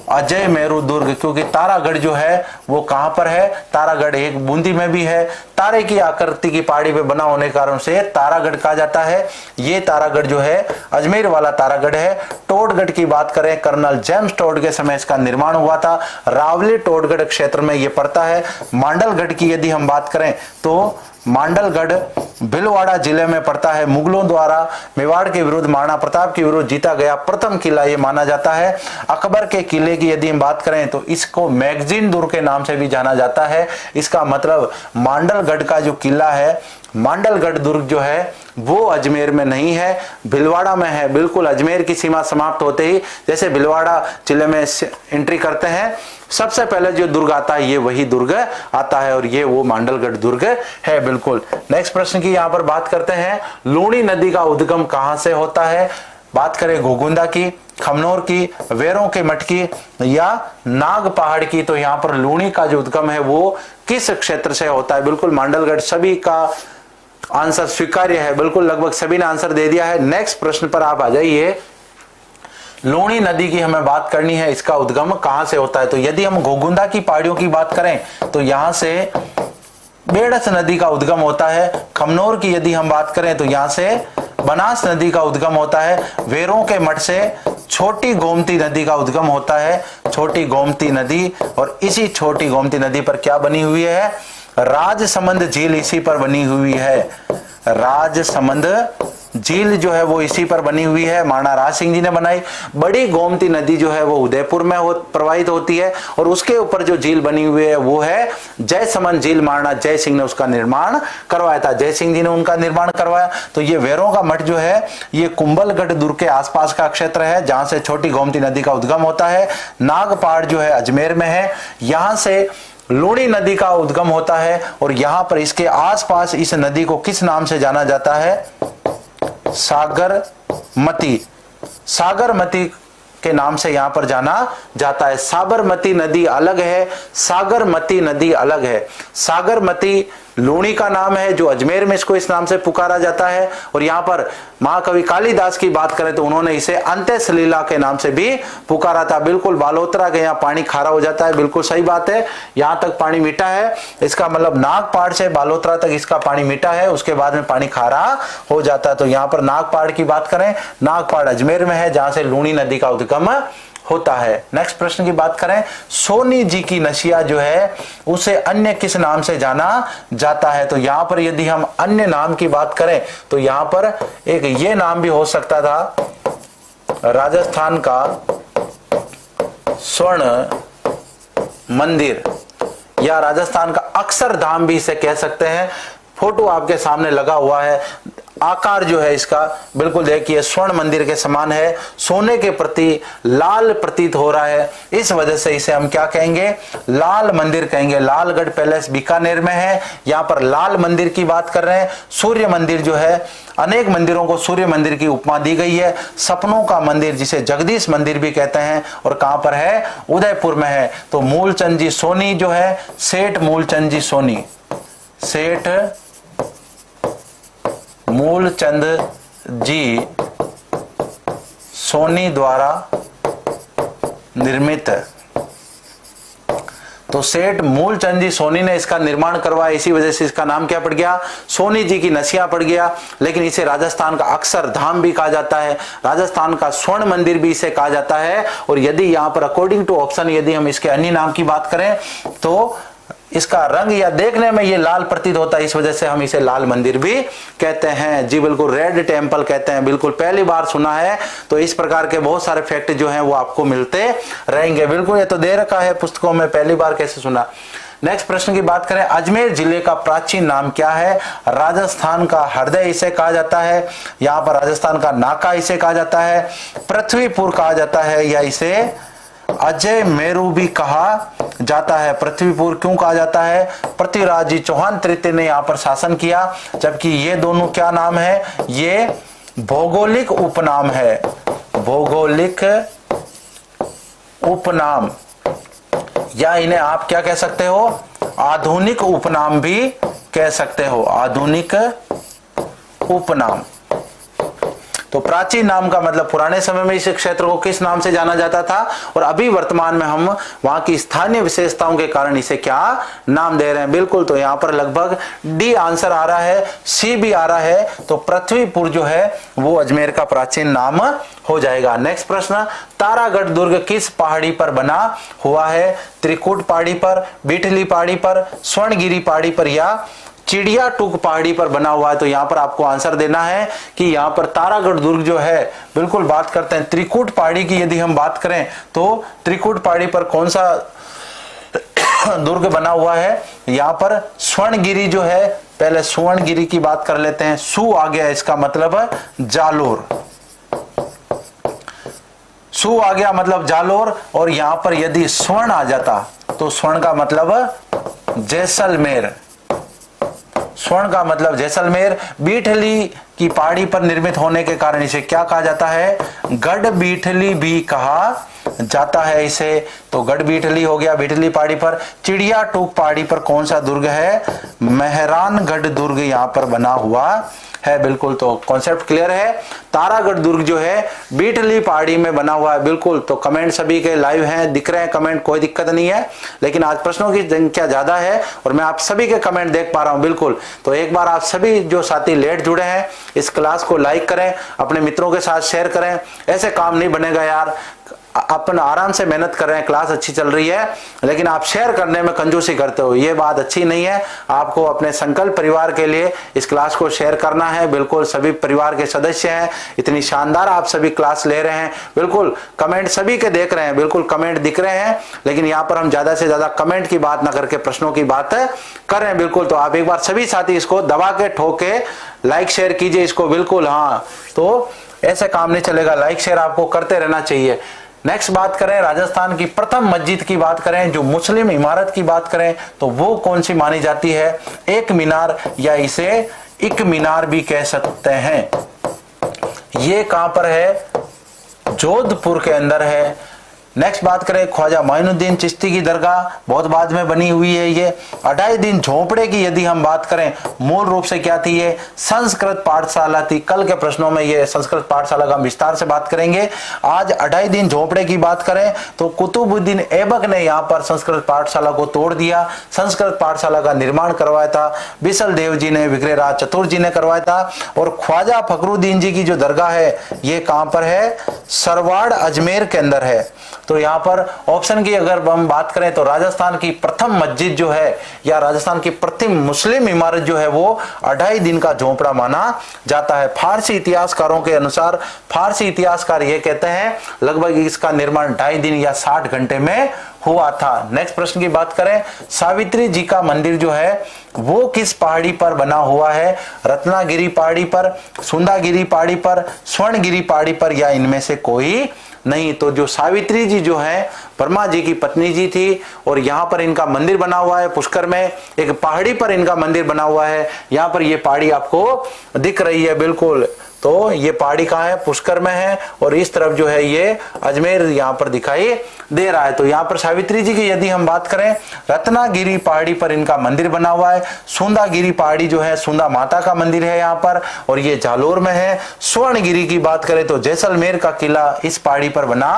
अजय मेरू दुर्ग, क्योंकि तारागढ़ जो है वो कहां पर है? तारागढ़ एक बूंदी में भी है। तारे की आकृति की पहाड़ी पे बना होने के कारण से तारागढ़ कहा जाता है। ये तारागढ़ जो है अजमेर वाला तारागढ़ है। टोडगढ़ की बात करें, कर्नल जेम्स टोड के समय इसका निर्माण हुआ था। रावली टोडगढ़ क्षेत्र में ये पड़ता है। मांडलगढ़ की यदि हम बात करें तो मांडलगढ़ भीलवाड़ा जिले में पड़ता है। मुगलों द्वारा मेवाड़ के विरुद्ध महाराणा प्रताप के विरुद्ध जीता गया प्रथम किला ये माना जाता है। अकबर के किले की यदि हम बात करें तो इसको मैगजीन दुर्ग के नाम से भी जाना जाता है। इसका मतलब मांडलगढ़ का जो किला है, मांडलगढ़ दुर्ग जो है वो अजमेर में नहीं है, भीलवाड़ा में है। बिल्कुल अजमेर की सीमा समाप्त होते ही जैसे भीलवाड़ा जिले में एंट्री करते हैं, सबसे पहले जो दुर्ग आता है ये वही दुर्ग आता है और ये वो मांडलगढ़ दुर्ग है, बिल्कुल। नेक्स्ट प्रश्न की यहाँ पर बात करते हैं, लूणी नदी का उद्गम कहां से होता है? बात करें घोगुंदा की, खमनोर की, वेरों के मठ की या नाग पहाड़ की, तो यहाँ पर लूणी का जो उद्गम है वो किस क्षेत्र से होता है? बिल्कुल मांडलगढ़। सभी का आंसर स्वीकार्य है, बिल्कुल लगभग सभी ने आंसर दे दिया है। नेक्स्ट प्रश्न पर आप आ जाइए, लूणी नदी की हमें बात करनी है, इसका उद्गम कहां से होता है? तो यदि हम घोगुंदा की पहाड़ियों की बात करें तो यहां से बेड़स नदी का उद्गम होता है। खमनोर की यदि हम बात करें तो यहां से बनास नदी का उद्गम होता है। वेरों के मठ से छोटी गोमती नदी का उद्गम होता है, छोटी गोमती नदी। और इसी छोटी गोमती नदी पर क्या बनी हुई है? राजसमंद झील इसी पर बनी हुई है। राजसमंद झील जो है वो इसी पर बनी हुई है, महाराणा राज सिंह जी ने बनाई। बड़ी गोमती नदी जो है वो उदयपुर में प्रवाहित होती है और उसके ऊपर जो झील बनी हुई है वो है जयसमंद झील। महाराणा जय सिंह ने उसका निर्माण करवाया था, जय सिंह जी ने उनका निर्माण करवाया। तो ये वेरों का मठ जो है ये कुंभलगढ़ दुर्ग के आसपास का क्षेत्र है जहां से छोटी गोमती नदी का उद्गम होता है। नागपाड़ जो है अजमेर में है, यहां से लूणी नदी का उद्गम होता है और यहां पर इसके आसपास इस नदी को किस नाम से जाना जाता है? सागरमती। सागरमती के नाम से यहां पर जाना जाता है। साबरमती नदी अलग है, सागरमती नदी अलग है। सागरमती लूणी का नाम है जो अजमेर में इसको इस नाम से पुकारा जाता है। और यहाँ पर महाकवि कालिदास की बात करें तो उन्होंने इसे अंत्य सलीला के नाम से भी पुकारा था। बिल्कुल बालोतरा के यहाँ पानी खारा हो जाता है, बिल्कुल सही बात है। यहाँ तक पानी मीठा है, इसका मतलब नागपाड़ से बालोतरा तक इसका पानी मीठा है, उसके बाद में पानी खारा हो जाता है। तो यहाँ पर नागपाड़ की बात करें, नागपाड़ अजमेर में है जहां से लूणी नदी का उद्गम होता है। नेक्स्ट प्रश्न की बात करें, सोनी जी की नशिया जो है उसे अन्य किस नाम से जाना जाता है? तो यहां पर यदि हम अन्य नाम की बात करें तो यहां पर एक ये नाम भी हो सकता था, राजस्थान का स्वर्ण मंदिर या राजस्थान का अक्षरधाम भी इसे कह सकते हैं। फोटो आपके सामने लगा हुआ है, आकार जो है इसका बिल्कुल देखिए स्वर्ण मंदिर के समान है, सोने के प्रति लाल प्रतीत हो रहा है, इस वजह से इसे हम क्या कहेंगे? लाल मंदिर कहेंगे। लालगढ़ पैलेस बीकानेर में है, यहाँ पर लाल मंदिर की बात कर रहे हैं। सूर्य मंदिर जो है, अनेक मंदिरों को सूर्य मंदिर की उपमा दी गई है। सपनों का मंदिर जिसे जगदीश मंदिर भी कहते हैं और कहां पर है? उदयपुर में है। तो मूलचंद जी सोनी जो है, सेठ मूलचंद जी सोनी, सेठ मूलचंद जी सोनी द्वारा निर्मित। तो सेठ मूलचंद जी सोनी ने इसका निर्माण करवाया, इसी वजह से इसका नाम क्या पड़ गया? सोनी जी की नशिया पड़ गया। लेकिन इसे राजस्थान का अक्षरधाम भी कहा जाता है, राजस्थान का स्वर्ण मंदिर भी इसे कहा जाता है। और यदि यहाँ पर अकॉर्डिंग टू ऑप्शन यदि हम इसके अन्य नाम की बात करें तो इसका रंग या देखने में ये लाल प्रतीत होता है, इस वजह से हम इसे लाल मंदिर भी कहते हैं। जी बिल्कुल, रेड टेम्पल कहते हैं। बिल्कुल पहली बार सुना है। तो इस प्रकार के बहुत सारे फैक्ट जो हैं वो आपको मिलते रहेंगे। बिल्कुल, ये तो दे रखा है पुस्तकों में, पहली बार कैसे सुना। नेक्स्ट प्रश्न की बात करें, अजमेर जिले का प्राचीन नाम क्या है? राजस्थान का हृदय इसे कहा जाता है, यहाँ पर राजस्थान का नाका इसे कहा जाता है, पृथ्वीपुर कहा जाता है, या इसे अजय मेरू भी कहा जाता है। पृथ्वीपुर क्यों कहा जाता है? पृथ्वीराज जी चौहान तृतीय ने यहाँ पर शासन किया, जबकि ये दोनों क्या नाम है? ये भौगोलिक उपनाम है, भौगोलिक उपनाम, या इन्हें आप क्या कह सकते हो? आधुनिक उपनाम भी कह सकते हो, आधुनिक उपनाम। तो प्राचीन नाम का मतलब पुराने समय में इस क्षेत्र को किस नाम से जाना जाता था, और अभी वर्तमान में हम वहां की स्थानीय विशेषताओं के कारण इसे क्या नाम दे रहे हैं। बिल्कुल, तो यहां पर लगभग डी आंसर आ रहा है, सी भी आ रहा है। तो पृथ्वीपुर जो है वो अजमेर का प्राचीन नाम हो जाएगा। नेक्स्ट प्रश्न, तारागढ़ दुर्ग किस पहाड़ी पर बना हुआ है? त्रिकुट पहाड़ी पर, बिठली पहाड़ी पर, स्वर्णगिरी पहाड़ी पर, या चिड़िया टूक पहाड़ी पर बना हुआ है? तो यहां पर आपको आंसर देना है कि यहां पर तारागढ़ दुर्ग जो है, बिल्कुल बात करते हैं त्रिकुट पहाड़ी की। यदि हम बात करें तो त्रिकुट पहाड़ी पर कौन सा दुर्ग बना हुआ है? यहां पर स्वर्णगिरी जो है, पहले स्वर्णगिरी की बात कर लेते हैं। सु आ गया, इसका मतलब जालोर, सु आ गया मतलब जालोर। और यहां पर यदि स्वर्ण आ जाता तो स्वर्ण का मतलब जैसलमेर, स्वर्ण का मतलब जैसलमेर। बीठली की पहाड़ी पर निर्मित होने के कारण इसे क्या कहा जाता है? गढ़ बीठली भी कहा जाता है इसे। तो गढ़ बीठली हो गया बीठली पहाड़ी पर। चिड़िया टूक पहाड़ी पर कौन सा दुर्ग है? मेहरानगढ़ दुर्ग यहाँ पर बना हुआ है। बिल्कुल, तो कॉन्सेप्ट क्लियर है। तारागढ़ दुर्ग जो है बीठली पहाड़ी में बना हुआ है। बिल्कुल, तो कमेंट सभी के लाइव हैं, दिख रहे हैं कमेंट, कोई दिक्कत नहीं है। लेकिन आज प्रश्नों की संख्या ज्यादा है और मैं आप सभी के कमेंट देख पा रहा हूं। बिल्कुल, तो एक बार आप सभी जो साथी लेट जुड़े हैं इस क्लास को लाइक करें, अपने मित्रों के साथ शेयर करें। ऐसे काम नहीं बनेगा यार, अपन आराम से मेहनत कर रहे हैं, क्लास अच्छी चल रही है, लेकिन आप शेयर करने में कंजूसी करते हो, ये बात अच्छी नहीं है। आपको अपने संकल्प परिवार के लिए इस क्लास को शेयर करना है। बिल्कुल, सभी परिवार के सदस्य हैं, इतनी शानदार आप सभी क्लास ले रहे हैं। बिल्कुल, कमेंट सभी के देख रहे हैं, बिल्कुल कमेंट दिख रहे हैं, लेकिन यहाँ पर हम ज्यादा से ज्यादा कमेंट की बात ना करके प्रश्नों की बात कर रहे हैं। बिल्कुल, तो आप एक बार सभी साथी इसको दबा के ठोके लाइक शेयर कीजिए इसको। बिल्कुल, हाँ, तो ऐसे काम नहीं चलेगा, लाइक शेयर आपको करते रहना चाहिए। नेक्स्ट बात करें, राजस्थान की प्रथम मस्जिद की बात करें, जो मुस्लिम इमारत की बात करें, तो वो कौन सी मानी जाती है? एक मीनार, या इसे एक मीनार भी कह सकते हैं। ये कहां पर है? जोधपुर के अंदर है। नेक्स्ट बात करें, ख्वाजा मोइनुद्दीन चिश्ती की दरगाह बहुत बाद में बनी हुई है। ये 2.5 दिन झोंपड़े की यदि हम बात करें, मूल रूप से क्या थी? ये संस्कृत पाठशाला थी। कल के प्रश्नों में ये संस्कृत पाठशाला का विस्तार से बात करेंगे। आज 2.5 दिन झोंपड़े की बात करें तो कुतुबुद्दीन ऐबक ने यहाँ पर संस्कृत पाठशाला को तोड़ दिया, संस्कृत पाठशाला का निर्माण करवाया था। बिसल देव जी ने, विग्रहराज चतुर्थ जी ने करवाया था। और ख्वाजा फखरुद्दीन जी की जो दरगाह है ये कहां पर है? सरवाड़ अजमेर के अंदर है। तो यहाँ पर ऑप्शन की अगर हम बात करें तो राजस्थान की प्रथम मस्जिद जो है, या राजस्थान की प्रथम मुस्लिम इमारत जो है, वो 2.5 दिन का झोंपड़ा माना जाता है। फारसी इतिहासकारों के अनुसार, फारसी इतिहासकार ये कहते हैं लगभग इसका निर्माण 2.5 दिन या 60 घंटे में हुआ था। नेक्स्ट प्रश्न की बात करें, सावित्री जी का मंदिर जो है वो किस पहाड़ी पर बना हुआ है? रत्नागिरी पहाड़ी पर, सुंदागिरी पहाड़ी पर, स्वर्णगिरी पहाड़ी पर, या इनमें से कोई नहीं? तो जो सावित्री जी जो है ब्रह्मा जी की पत्नी जी थी, और यहाँ पर इनका मंदिर बना हुआ है पुष्कर में, एक पहाड़ी पर इनका मंदिर बना हुआ है। यहाँ पर ये पहाड़ी आपको दिख रही है। बिल्कुल, तो ये पहाड़ी कहाँ है? पुष्कर में है, और इस तरफ जो है ये अजमेर यहाँ पर दिखाई दे रहा है। तो यहाँ पर सावित्री जी की यदि हम बात करें, रत्नागिरी पहाड़ी पर इनका मंदिर बना हुआ है। सुंदागिरी पहाड़ी जो है सुंदा माता का मंदिर है यहाँ पर, और ये जालोर में है। स्वर्णगिरी की बात करें तो जैसलमेर का किला इस पहाड़ी पर बना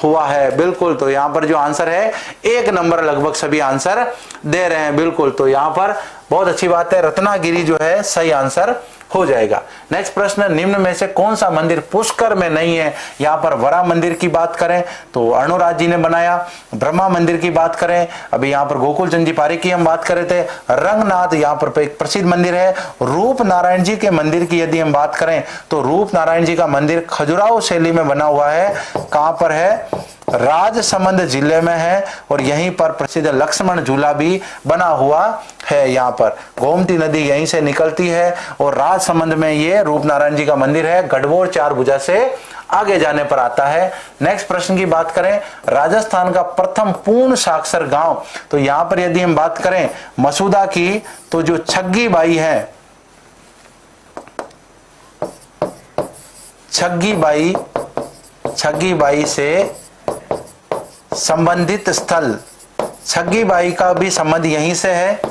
हुआ है। बिल्कुल, तो यहाँ पर जो आंसर है 1 नंबर लगभग सभी आंसर दे रहे हैं। बिल्कुल, तो यहाँ पर बहुत अच्छी बात है, रत्नागिरी जो है सही आंसर हो जाएगा। नेक्स्ट प्रश्न, निम्न में से कौन सा मंदिर पुष्कर में नहीं है? यहाँ पर वरा मंदिर की बात करें तो अणुराज जी ने बनाया। ब्रह्मा मंदिर की बात करें, अभी यहाँ पर गोकुल चंद जी पारिक की हम बात कर रहे थे। रंगनाथ यहाँ पर एक प्रसिद्ध मंदिर है। रूप नारायण जी के मंदिर की यदि हम बात करें तो रूप नारायण जी का मंदिर खजुराहो शैली में बना हुआ है। कहां पर है? राजसमंद जिले में है। और यहीं पर प्रसिद्ध लक्ष्मण झूला भी बना हुआ है। यहाँ पर गोमती नदी यहीं से निकलती है और राजसमंद में ये रूप नारायण जी का मंदिर है। गढ़बोर चार भुजा से आगे जाने पर आता है। नेक्स्ट प्रश्न की बात करें, राजस्थान का प्रथम पूर्ण साक्षर गांव, तो यहां पर यदि हम बात करें मसूदा की तो जो छग्गी बाई है, छग्गी बाई से संबंधित स्थल, छग्गी बाई का भी संबंध यहीं से है।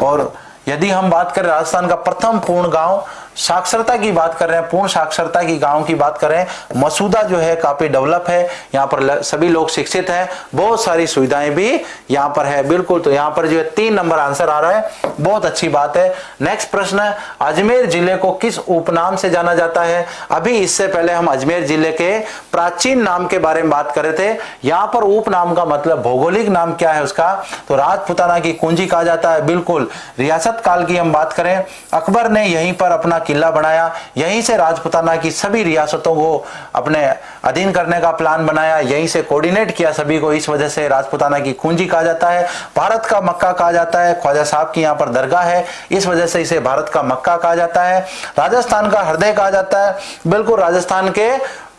और यदि हम बात करें राजस्थान का प्रथम पूर्ण गांव, साक्षरता की बात कर रहे हैं, पूर्ण साक्षरता की गांव की बात करें, मसूदा जो है काफी डेवलप है। यहाँ पर सभी लोग शिक्षित हैं, बहुत सारी सुविधाएं भी यहाँ पर है। बिल्कुल, तो यहाँ पर जो है 3 नंबर आंसर आ रहा है, बहुत अच्छी बात है। नेक्स्ट प्रश्न है, अजमेर जिले को किस उपनाम से जाना जाता है? अभी इससे पहले हम अजमेर जिले के प्राचीन नाम के बारे में बात कर रहे थे। यहाँ पर उपनाम का मतलब भौगोलिक नाम क्या है उसका, तो राजपुताना की कुंजी कहा जाता है। बिल्कुल, रियासत काल की हम बात करें, अकबर ने यहीं पर अपना किला बनाया, यहीं से राजपुताना की सभी रियासतों को अपने अधीन करने का प्लान बनाया, यहीं से कोऑर्डिनेट किया सभी को, इस वजह से राजपुताना की कुंजी कहा जाता है। भारत का मक्का कहा जाता है, ख्वाजा साहब की यहाँ पर दरगाह है, इस वजह से इसे भारत का मक्का कहा जाता है। राजस्थान का हृदय कहा जाता है, बिल्कुल राजस्थान के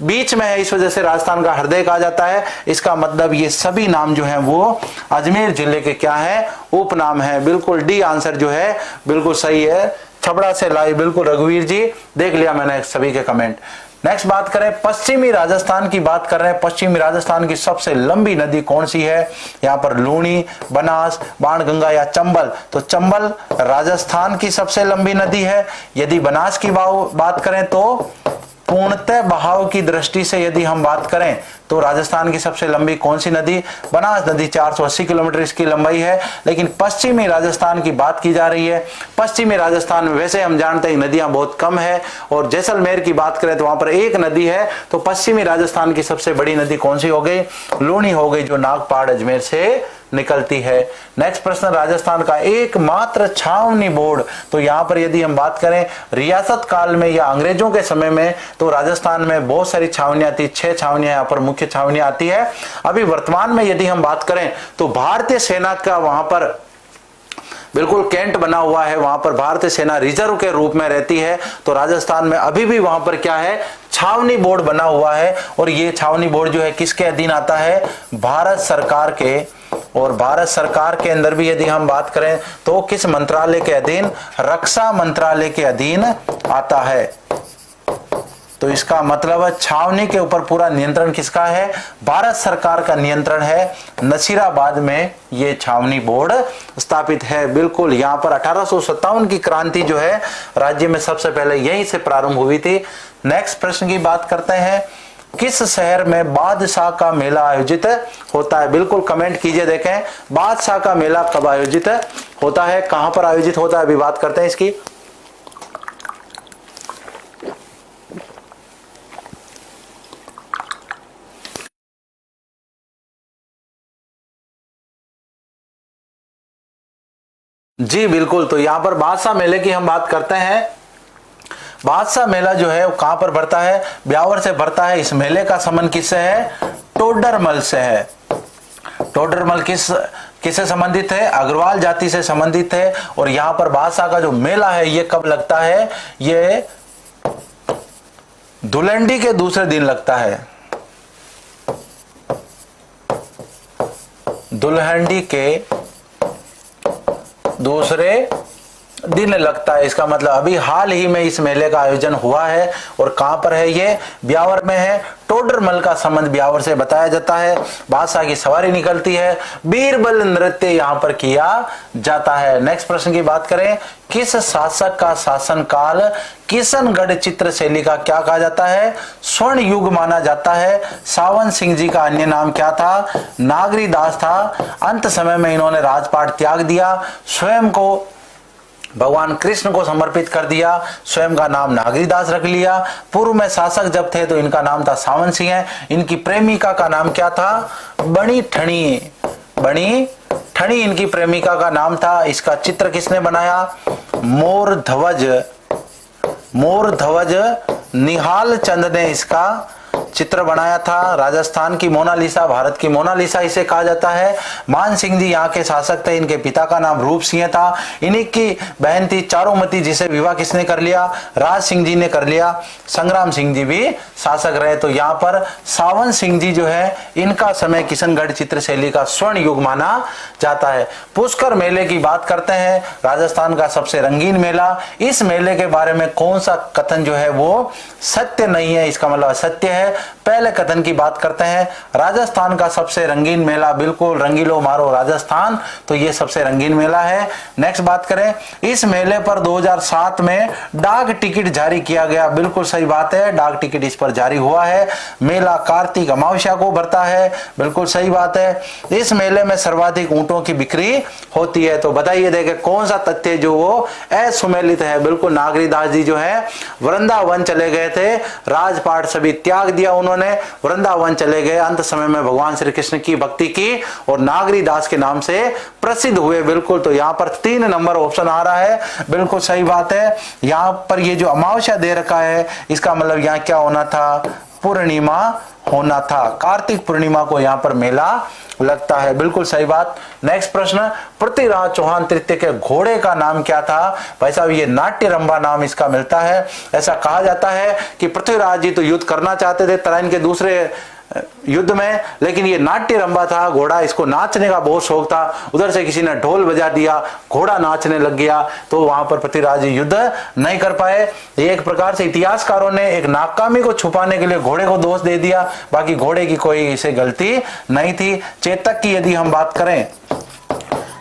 बीच में है, इस वजह से राजस्थान का हृदय कहा जाता है। इसका मतलब ये सभी नाम जो हैं वो अजमेर जिले के क्या है? उपनाम है। बिल्कुल डी आंसर जो है बिल्कुल सही है। छबड़ा से लाई, बिल्कुल रघुवीर जी, देख लिया मैंने सभी के कमेंट। नेक्स्ट बात करें, पश्चिमी राजस्थान की बात कर रहे हैं। पश्चिमी राजस्थान की सबसे लंबी नदी कौन सी है? यहाँ पर लूणी, बनास, बाणगंगा या चंबल, तो चंबल राजस्थान की सबसे लंबी नदी है। यदि बनास की बात करें तो पूर्णतः बहाव की दृष्टि से यदि हम बात करें तो राजस्थान की सबसे लंबी कौन सी नदी? बनास नदी, 480 किलोमीटर इसकी लंबाई है। लेकिन पश्चिमी राजस्थान की बात की जा रही है। पश्चिमी राजस्थान में वैसे हम जानते हैं नदियां बहुत कम है, और जैसलमेर की बात करें तो वहां पर एक नदी है। तो पश्चिमी राजस्थान की सबसे बड़ी नदी कौन सी हो गई? लूणी हो गई, जो नागपाड़ अजमेर से निकलती है। नेक्स्ट प्रश्न, राजस्थान का एकमात्र छावनी बोर्ड, तो यहां पर यदि हम बात करें रियासत काल में या अंग्रेजों के समय में, तो राजस्थान में बहुत सारी छावनियां थी, 6 छावनियां यहाँ पर मुख्य छावनियां आती है। अभी वर्तमान में यदि हम बात करें तो भारतीय सेना का वहां पर बिल्कुल कैंट बना हुआ है, वहां पर भारतीय सेना रिजर्व के रूप में रहती है। तो राजस्थान में अभी भी वहां पर क्या है? छावनी बोर्ड बना हुआ है। और ये छावनी बोर्ड जो है किसके अधीन आता है? भारत सरकार के। और भारत सरकार के अंदर भी यदि हम बात करें तो किस मंत्रालय के अधीन? रक्षा मंत्रालय के अधीन आता है। तो इसका मतलब छावनी के ऊपर पूरा नियंत्रण किसका है? भारत सरकार का नियंत्रण है। नसीराबाद में ये छावनी बोर्ड स्थापित है। बिल्कुल, यहाँ पर 1857 की क्रांति जो है राज्य में सबसे पहले यहीं से प्रारंभ हुई थी। नेक्स्ट प्रश्न की बात करते हैं, किस शहर में बादशाह का मेला आयोजित होता है? बिल्कुल कमेंट कीजिए, देखें बादशाह का मेला कब आयोजित होता है, कहां पर आयोजित होता है, अभी बात करते हैं इसकी। जी बिल्कुल, तो यहां पर बादशाह मेले की हम बात करते हैं। बादशाह मेला जो है वो कहां पर भरता है? ब्यावर से भरता है। इस मेले का संबंध किससे है? टोडरमल से है। टोडरमल किससे संबंधित है? अग्रवाल जाति से संबंधित है। और यहां पर बादशाह का जो मेला है ये कब लगता है? ये धुलंडी के दूसरे दिन लगता है। दुल्हंडी के दूसरे दिन लगता है। इसका मतलब अभी हाल ही में इस मेले का आयोजन हुआ है। और कहां पर है? ये ब्यावर में है। टोडरमल का संबंध ब्यावर से बताया जाता है। बादशाह की सवारी निकलती है, बीरबल नृत्य यहां पर किया जाता है। नेक्स्ट प्रश्न की बात करें, किस शासक का शासनकाल किशनगढ़ चित्र शैली का क्या कहा जाता है? स्वर्ण युग माना जाता है। सावन सिंह जी का अन्य नाम क्या था? नागरी दास था। अंत समय में इन्होंने राजपाट त्याग दिया, स्वयं को भगवान कृष्ण को समर्पित कर दिया, स्वयं का नाम नागरीदास रख लिया। पूर्व में शासक जब थे तो इनका नाम था सावन सिंह। इनकी प्रेमिका का नाम क्या था? बणी ठणी। बणी ठणी इनकी प्रेमिका का नाम था। इसका चित्र किसने बनाया? मोर ध्वज। मोर ध्वज निहाल चंद ने इसका चित्र बनाया था। राजस्थान की मोनालिसा, भारत की मोनालिसा इसे कहा जाता है। मान सिंह जी यहाँ के शासक थे। इनके पिता का नाम रूप सिंह था। इन्हीं की बहन थी चारुमती, जिसे विवाह किसने कर लिया? राज सिंह जी ने कर लिया। संग्राम सिंह जी भी शासक रहे। तो यहाँ पर सावन सिंह जी जो है, इनका समय किशनगढ़ चित्रशैली का स्वर्ण युग माना जाता है। पुष्कर मेले की बात करते हैं, राजस्थान का सबसे रंगीन मेला। इस मेले के बारे में कौन सा कथन जो है वो सत्य नहीं है, इसका मतलब असत्य है। पहले कथन की बात करते हैं, राजस्थान का सबसे रंगीन मेला, बिल्कुल रंगीलो मारो राजस्थान, तो ये सबसे रंगीन मेला है। नेक्स्ट बात करें, इस मेले पर 2007 में डाक टिकट जारी किया गया, बिल्कुल सही बात है, डाक टिकट इस पर जारी हुआ है। मेला कार्तिक अमावस्या को भरता है, बिल्कुल सही बात है। इस मेले में सर्वाधिक ऊंटों की बिक्री होती है। तो बताइए देखें कौन सा तथ्य जो वो असुमेलित है? बिल्कुल नागरीदास जी जो है वृंदावन चले गए थे, राजपाट सभी त्याग दिया उन्होंने, वृंदावन चले गए, अंत समय में भगवान श्री कृष्ण की भक्ति की और नागरीदास के नाम से प्रसिद्ध हुए। बिल्कुल, तो यहाँ पर 3 नंबर ऑप्शन आ रहा है, बिल्कुल सही बात है। यहाँ पर ये जो अमावस्या दे रखा है, इसका मतलब यहाँ क्या होना था? पूर्णिमा होना था। कार्तिक पूर्णिमा को यहाँ पर मेला लगता है, बिल्कुल सही बात। नेक्स्ट प्रश्न, पृथ्वीराज चौहान तृतीय के घोड़े का नाम क्या था? भाई साहब ये नाट्यरंभा नाम इसका मिलता है। ऐसा कहा जाता है कि पृथ्वीराज जी तो युद्ध करना चाहते थे तराइन के दूसरे युद्ध में, लेकिन ये नाट्यरंभा था घोड़ा, इसको नाचने का बहुत शौक था। उधर से किसी ने ढोल बजा दिया, घोड़ा नाचने लग गया, तो वहां पर पृथ्वीराज जी युद्ध नहीं कर पाए। एक प्रकार से इतिहासकारों ने एक नाकामी को छुपाने के लिए घोड़े को दोष दे दिया, बाकी घोड़े की कोई इसे गलती नहीं थी। चेतक की यदि हम बात करें,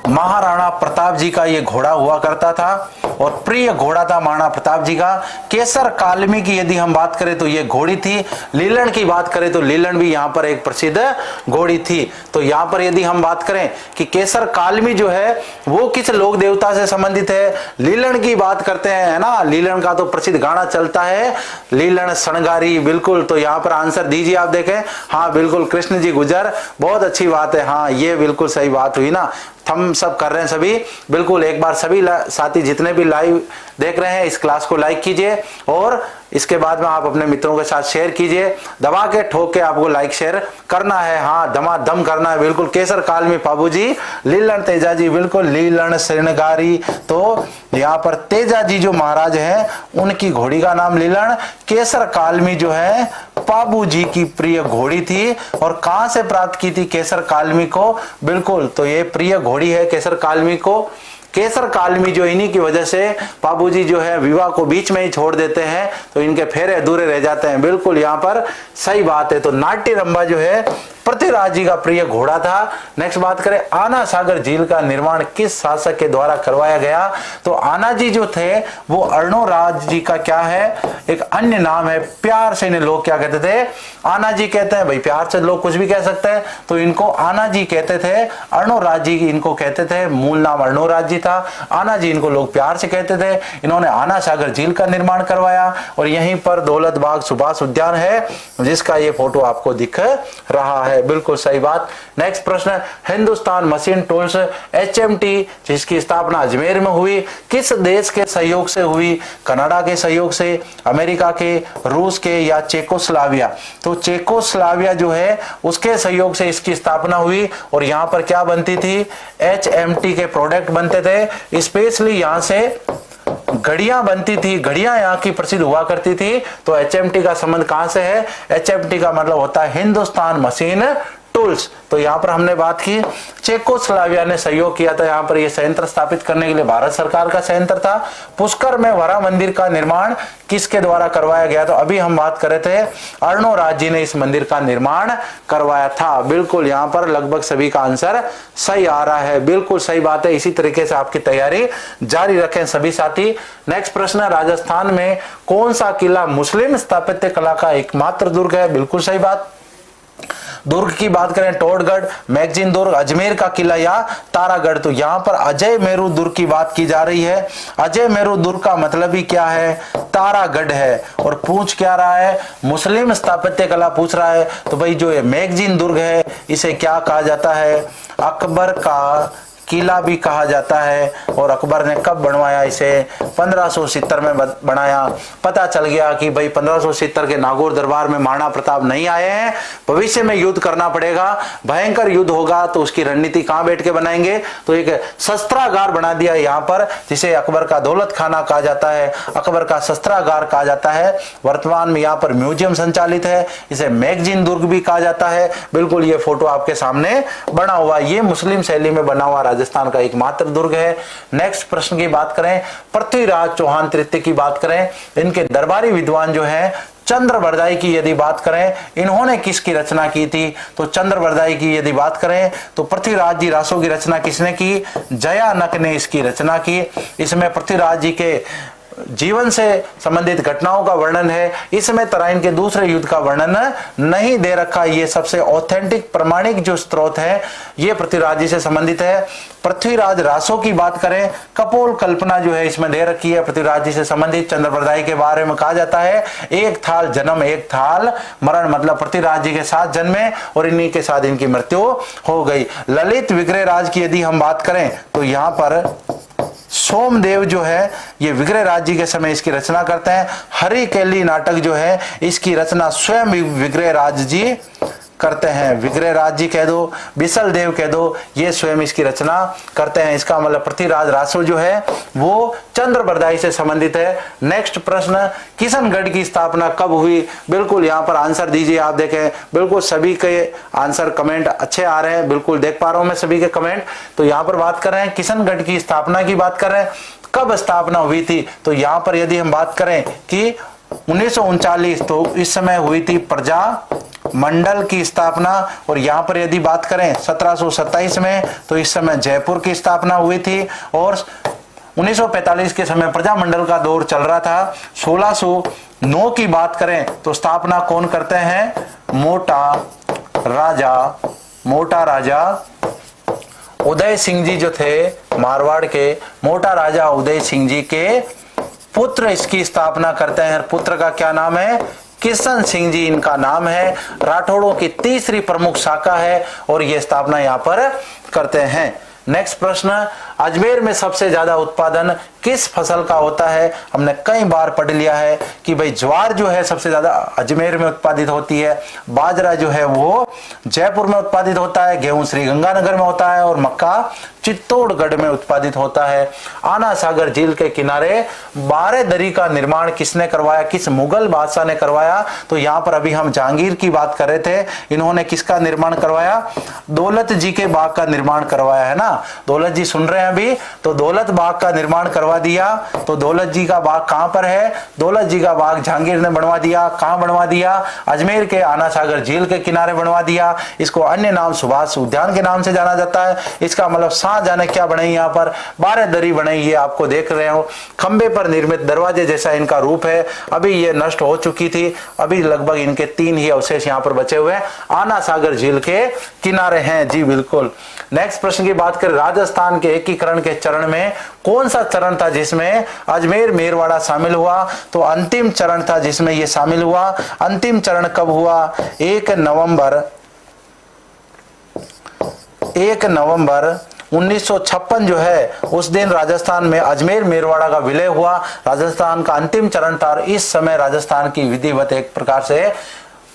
महाराणा प्रताप जी का ये घोड़ा हुआ करता था और प्रिय घोड़ा था महाराणा प्रताप जी का। केसर कालमी की यदि हम बात करें तो ये घोड़ी थी। लीलन की बात करें तो लीलन भी यहाँ पर एक प्रसिद्ध घोड़ी थी। तो यहाँ पर यदि हम बात करें कि केसर कालमी जो है वो किस लोक देवता से संबंधित है, लीलन की बात करते हैं, है ना। लीलन का तो प्रसिद्ध गाना चलता है, लीलन शृंगारी, बिल्कुल। तो यहाँ पर आंसर दीजिए आप देखें। हाँ बिल्कुल, कृष्ण जी गुजर, बहुत अच्छी बात है। हाँ ये बिल्कुल सही बात हुई ना, हम सब कर रहे हैं सभी। बिल्कुल, एक बार सभी साथी जितने भी लाइव देख रहे हैं इस क्लास को लाइक कीजिए और इसके बाद में आप अपने मित्रों के साथ शेयर कीजिए। दबा के ठोक के आपको लाइक शेयर करना है, हाँ धमाधम करना है। बिल्कुल, केसर कालमी पाबू जी, लीलन तेजा जी, बिल्कुल लीलन श्रृंगारी। तो यहाँ पर तेजा जी जो महाराज हैं उनकी घोड़ी का नाम लीलन, केसर कालमी जो है पाबू जी की प्रिय घोड़ी थी। और कहां से प्राप्त की थी केसर कालमी को? बिल्कुल, तो ये प्रिय घोड़ी है केसर कालमी को। केसर कालमी जो इन्हीं की वजह से बाबूजी जो है विवाह को बीच में ही छोड़ देते हैं, तो इनके फेरे अधूरे रह जाते हैं। बिल्कुल यहाँ पर सही बात है। तो नाट्यरंभा जो है पृथ्वीराज जी का प्रिय घोड़ा था। नेक्स्ट बात करें, आना सागर झील का निर्माण किस शासक के द्वारा करवाया गया? तो आना जी जो थे वो अर्णोराज जी का क्या है, एक अन्य नाम है। प्यार से इन्हें लोग क्या कहते थे? आना जी कहते हैं। भाई प्यार से लोग कुछ भी कह सकते हैं, तो इनको आना जी कहते थे। अर्णोराज जी इनको कहते थे, मूल नाम अर्णोराज जी था। आना जी इनको लोग प्यार से कहते थे। इन्होंने आना सागर झील का निर्माण करवाया और यहीं पर दौलत बाग सुभाष उद्यान है जिसका ये फोटो आपको दिख रहा है। बिल्कुल सही बात। नेक्स्ट प्रश्न, हिंदुस्तान मशीन टूल्स HMT जिसकी स्थापना अजमेर में हुई किस देश के सहयोग से हुई? कनाडा के सहयोग से, अमेरिका के, रूस के या चेकोस्लाविया? तो चेकोस्लाविया जो है उसके सहयोग से इसकी स्थापना हुई। और यहाँ पर क्या बनती थी? HMT के प्रोडक्ट बनते थे। स्पेशली यहाँ से घड़ियां बनती थी, घड़ियां यहाँ की प्रसिद्ध हुआ करती थी। तो HMT का संबंध कहां से है? HMT का मतलब होता है हिंदुस्तान मशीन टूल्स। तो यहाँ पर हमने बात की चेकोस्लाविया ने सहयोग किया था यहाँ पर यह संयंत्र स्थापित करने के लिए, भारत सरकार का संयंत्र था। पुष्कर में वरा मंदिर का निर्माण किसके द्वारा करवाया गया? तो अभी हम बात कर रहे थे अर्णोराज जी ने इस मंदिर का निर्माण करवाया था। बिल्कुल, यहाँ पर लगभग सभी का आंसर सही आ रहा है, बिल्कुल सही बात है। इसी तरीके से आपकी तैयारी जारी रखें सभी साथी। नेक्स्ट प्रश्न, राजस्थान में कौन सा किला मुस्लिम स्थापत्य कला का एकमात्र दुर्ग है? बिल्कुल सही बात। दुर्ग की बात करें टोडगढ़, मैगजीन दुर्ग, अजमेर का किला या तारागढ़। तो यहाँ पर अजय मेरू दुर्ग की बात की जा रही है। अजय मेरू दुर्ग का मतलब ही क्या है? तारागढ़ है। और पूछ क्या रहा है? मुस्लिम स्थापत्य कला पूछ रहा है। तो भाई जो ये मैगजीन दुर्ग है इसे क्या कहा जाता है? अकबर का किला भी कहा जाता है। और अकबर ने कब बनवाया इसे? 1570 में बनाया। पता चल गया कि भाई 1570 के नागौर दरबार में महाराणा प्रताप नहीं आए हैं, भविष्य में युद्ध करना पड़ेगा, भयंकर युद्ध होगा, तो उसकी रणनीति कहां बैठ के बनाएंगे? तो एक शस्त्रागार बना दिया यहाँ पर, जिसे अकबर का दौलत खाना कहा जाता है, अकबर का शस्त्रागार कहा जाता है। वर्तमान में यहाँ पर म्यूजियम संचालित है, इसे मैगजीन दुर्ग भी कहा जाता है। बिल्कुल ये फोटो आपके सामने बना हुआ, ये मुस्लिम शैली में बना हुआ राजस्थान का एकमात्र दुर्ग है। नेक्स्ट प्रश्न की बात करें, पृथ्वीराज चौहान तृतीय की बात करें, इनके दरबारी विद्वान जो हैं चंद्रबरदाई की यदि बात करें, इन्होंने किसकी रचना की थी? तो चंद्रबरदाई की यदि बात करें तो पृथ्वीराज जी रासों की रचना किसने की? जयानक ने इसकी रचना की। इसमें पृथ्वीराज जी के जीवन से संबंधित घटनाओं का वर्णन है, इसमें तराइन के दूसरे युद्ध का वर्णन नहीं दे रखा। ये सबसे ऑथेंटिक प्रमाणिक जो स्रोत है ये पृथ्वीराज जी से संबंधित है। पृथ्वीराज रासों की बात करें, कपोल कल्पना जो है इसमें दे रखी है पृथ्वीराज जी से संबंधित। चंद्रबरदाई के बारे में कहा जाता है एक थाल जन्म एक थाल मरण, मतलब पृथ्वीराज जी के साथ जन्मे और इन्हीं के साथ इनकी मृत्यु हो गई। ललित विग्रह राज की यदि हम बात करें तो यहाँ पर सोमदेव जो है ये विग्रह राज जी के समय इसकी रचना करते हैं। हरि केली नाटक जो है इसकी रचना स्वयं विग्रह राज जी करते हैं। विग्रह राज जी कह दो, बिसल देव कह दो, ये स्वयं इसकी रचना करते हैं। इसका मतलब पृथ्वीराज रासो जो है वो चंद्रबरदाई से संबंधित है। नेक्स्ट प्रश्न, किशनगढ़ की स्थापना कब हुई? बिल्कुल यहाँ पर आंसर दीजिए, आप देखें बिल्कुल सभी के आंसर कमेंट अच्छे आ रहे हैं, बिल्कुल देख पा रहा हूं मैं सभी के कमेंट। तो यहाँ पर बात कर रहे हैं किशनगढ़ की स्थापना की बात कर रहे हैं, कब स्थापना हुई थी? तो यहाँ पर यदि हम बात करें कि 1939, तो इस समय हुई थी प्रजा मंडल की स्थापना। और यहां पर यदि बात करें 1727 में, तो इस समय जयपुर की स्थापना हुई थी। और 1945 के समय प्रजामंडल का दौर चल रहा था। 1609 की बात करें तो स्थापना कौन करते हैं? मोटा राजा उदय सिंह जी जो थे मारवाड़ के, मोटा राजा उदय सिंह जी के पुत्र इसकी स्थापना करते हैं। पुत्र का क्या नाम है? किशन सिंह जी इनका नाम है। राठौड़ों की तीसरी प्रमुख शाखा है और ये स्थापना यहाँ पर करते हैं। नेक्स्ट प्रश्न, अजमेर में सबसे ज्यादा उत्पादन किस फसल का होता है? हमने कई बार पढ़ लिया है कि भाई ज्वार जो है सबसे ज्यादा अजमेर में उत्पादित होती है, बाजरा जो है वो जयपुर में उत्पादित होता है, गेहूं श्रीगंगानगर में होता है और मक्का चित्तौड़गढ़ में उत्पादित होता है। आना सागर झील के किनारे 12 दरी का निर्माण किसने करवाया? किस मुगल बादशाह ने करवाया? तो यहाँ पर अभी हम जहांगीर की बात कर रहे थे, इन्होंने किसका निर्माण करवाया? दौलत जी के बाग का निर्माण करवाया है ना। दौलत जी सुन रहे हैं अभी? तो दौलत बाग का निर्माण करवा दिया। तो दौलत जी का बाग कहां पर है? दौलत जी का बाग जहांगीर ने बनवा दिया। कहां बनवा दिया? अजमेर के आना सागर झील के किनारे बनवा दिया। इसको अन्य नाम सुभाष उद्यान के नाम से जाना जाता है। इसका मतलब शाहजहां ने क्या बनाई? यहाँ पर 12 दरी बनाई, ये आपको देख रहे हो। खंबे पर निर्मित दरवाजे जैसा इनका रूप है। अभी ये नष्ट हो चुकी थी, अभी लगभग इनके 3 ही अवशेष यहाँ पर बचे हुए आना सागर झील के किनारे हैं। जी बिल्कुल। नेक्स्ट प्रश्न की बात करें, राजस्थान के एकीकरण के चरण में कौन सा चरण था जिसमें अजमेर मेरवाड़ा शामिल हुआ? तो अंतिम चरण था जिसमें यह शामिल हुआ। अंतिम चरण कब हुआ? 1 नवंबर 1956 जो है उस दिन राजस्थान में अजमेर मेरवाड़ा का विलय हुआ। राजस्थान का अंतिम चरण था और इस समय राजस्थान की विधिवत एक प्रकार से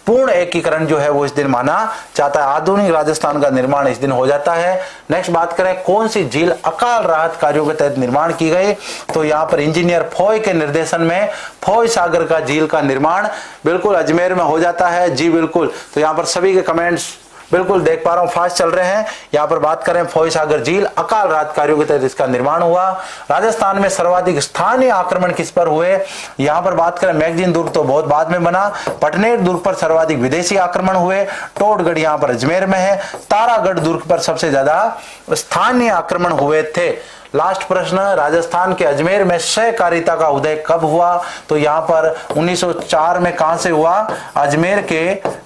पूर्ण एकीकरण जो है वो इस दिन माना जाता है। आधुनिक राजस्थान का निर्माण इस दिन हो जाता है। नेक्स्ट बात करें, कौन सी झील अकाल राहत कार्यों के तहत निर्माण की गई? तो यहाँ पर इंजीनियर फोय के निर्देशन में फोय सागर का झील का निर्माण बिल्कुल अजमेर में हो जाता है। जी बिल्कुल। तो यहाँ पर सभी के कमेंट्स बिल्कुल देख पा रहा हूं, फास्ट चल रहे हैं। यहाँ पर बात करें फोय सागर झील अकाल राहत कार्यों के तहत इसका निर्माण हुआ। राजस्थान में सर्वाधिक स्थानीय आक्रमण किस पर हुए? यहाँ पर बात करें मैगजीन दुर्ग तो बहुत बाद में बना। पटनेर दुर्ग पर सर्वाधिक विदेशी आक्रमण हुए। टोडगढ़ यहाँ पर अजमेर में है। तारागढ़ दुर्ग पर सबसे ज्यादा स्थानीय आक्रमण हुए थे। लास्ट प्रश्न, राजस्थान के अजमेर में सहकारिता का उदय कब हुआ? तो यहाँ पर 1904 में कहां से हुआ? अजमेर के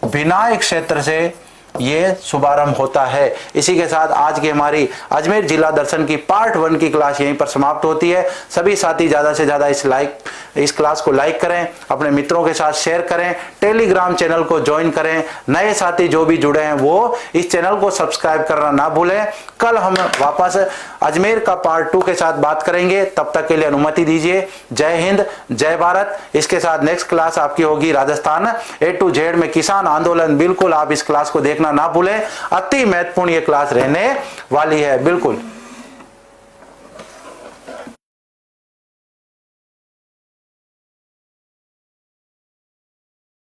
बिनायक क्षेत्र से ये शुभारंभ होता है। इसी के साथ आज की हमारी अजमेर जिला दर्शन की पार्ट 1 की क्लास यहीं पर समाप्त होती है। सभी साथी ज्यादा से ज्यादा इस क्लास को लाइक करें, अपने मित्रों के साथ शेयर करें, टेलीग्राम चैनल को ज्वाइन करें। नए साथी जो भी जुड़े हैं वो इस चैनल को सब्सक्राइब करना ना भूलें। कल हम वापस अजमेर का पार्ट 2 के साथ बात करेंगे, तब तक के लिए अनुमति दीजिए। जय हिंद, जय भारत। इसके साथ नेक्स्ट क्लास आपकी होगी राजस्थान A to Z में किसान आंदोलन। बिल्कुल आप इस क्लास को देखना ना भूलें, अति महत्वपूर्ण ये क्लास रहने वाली है। बिल्कुल।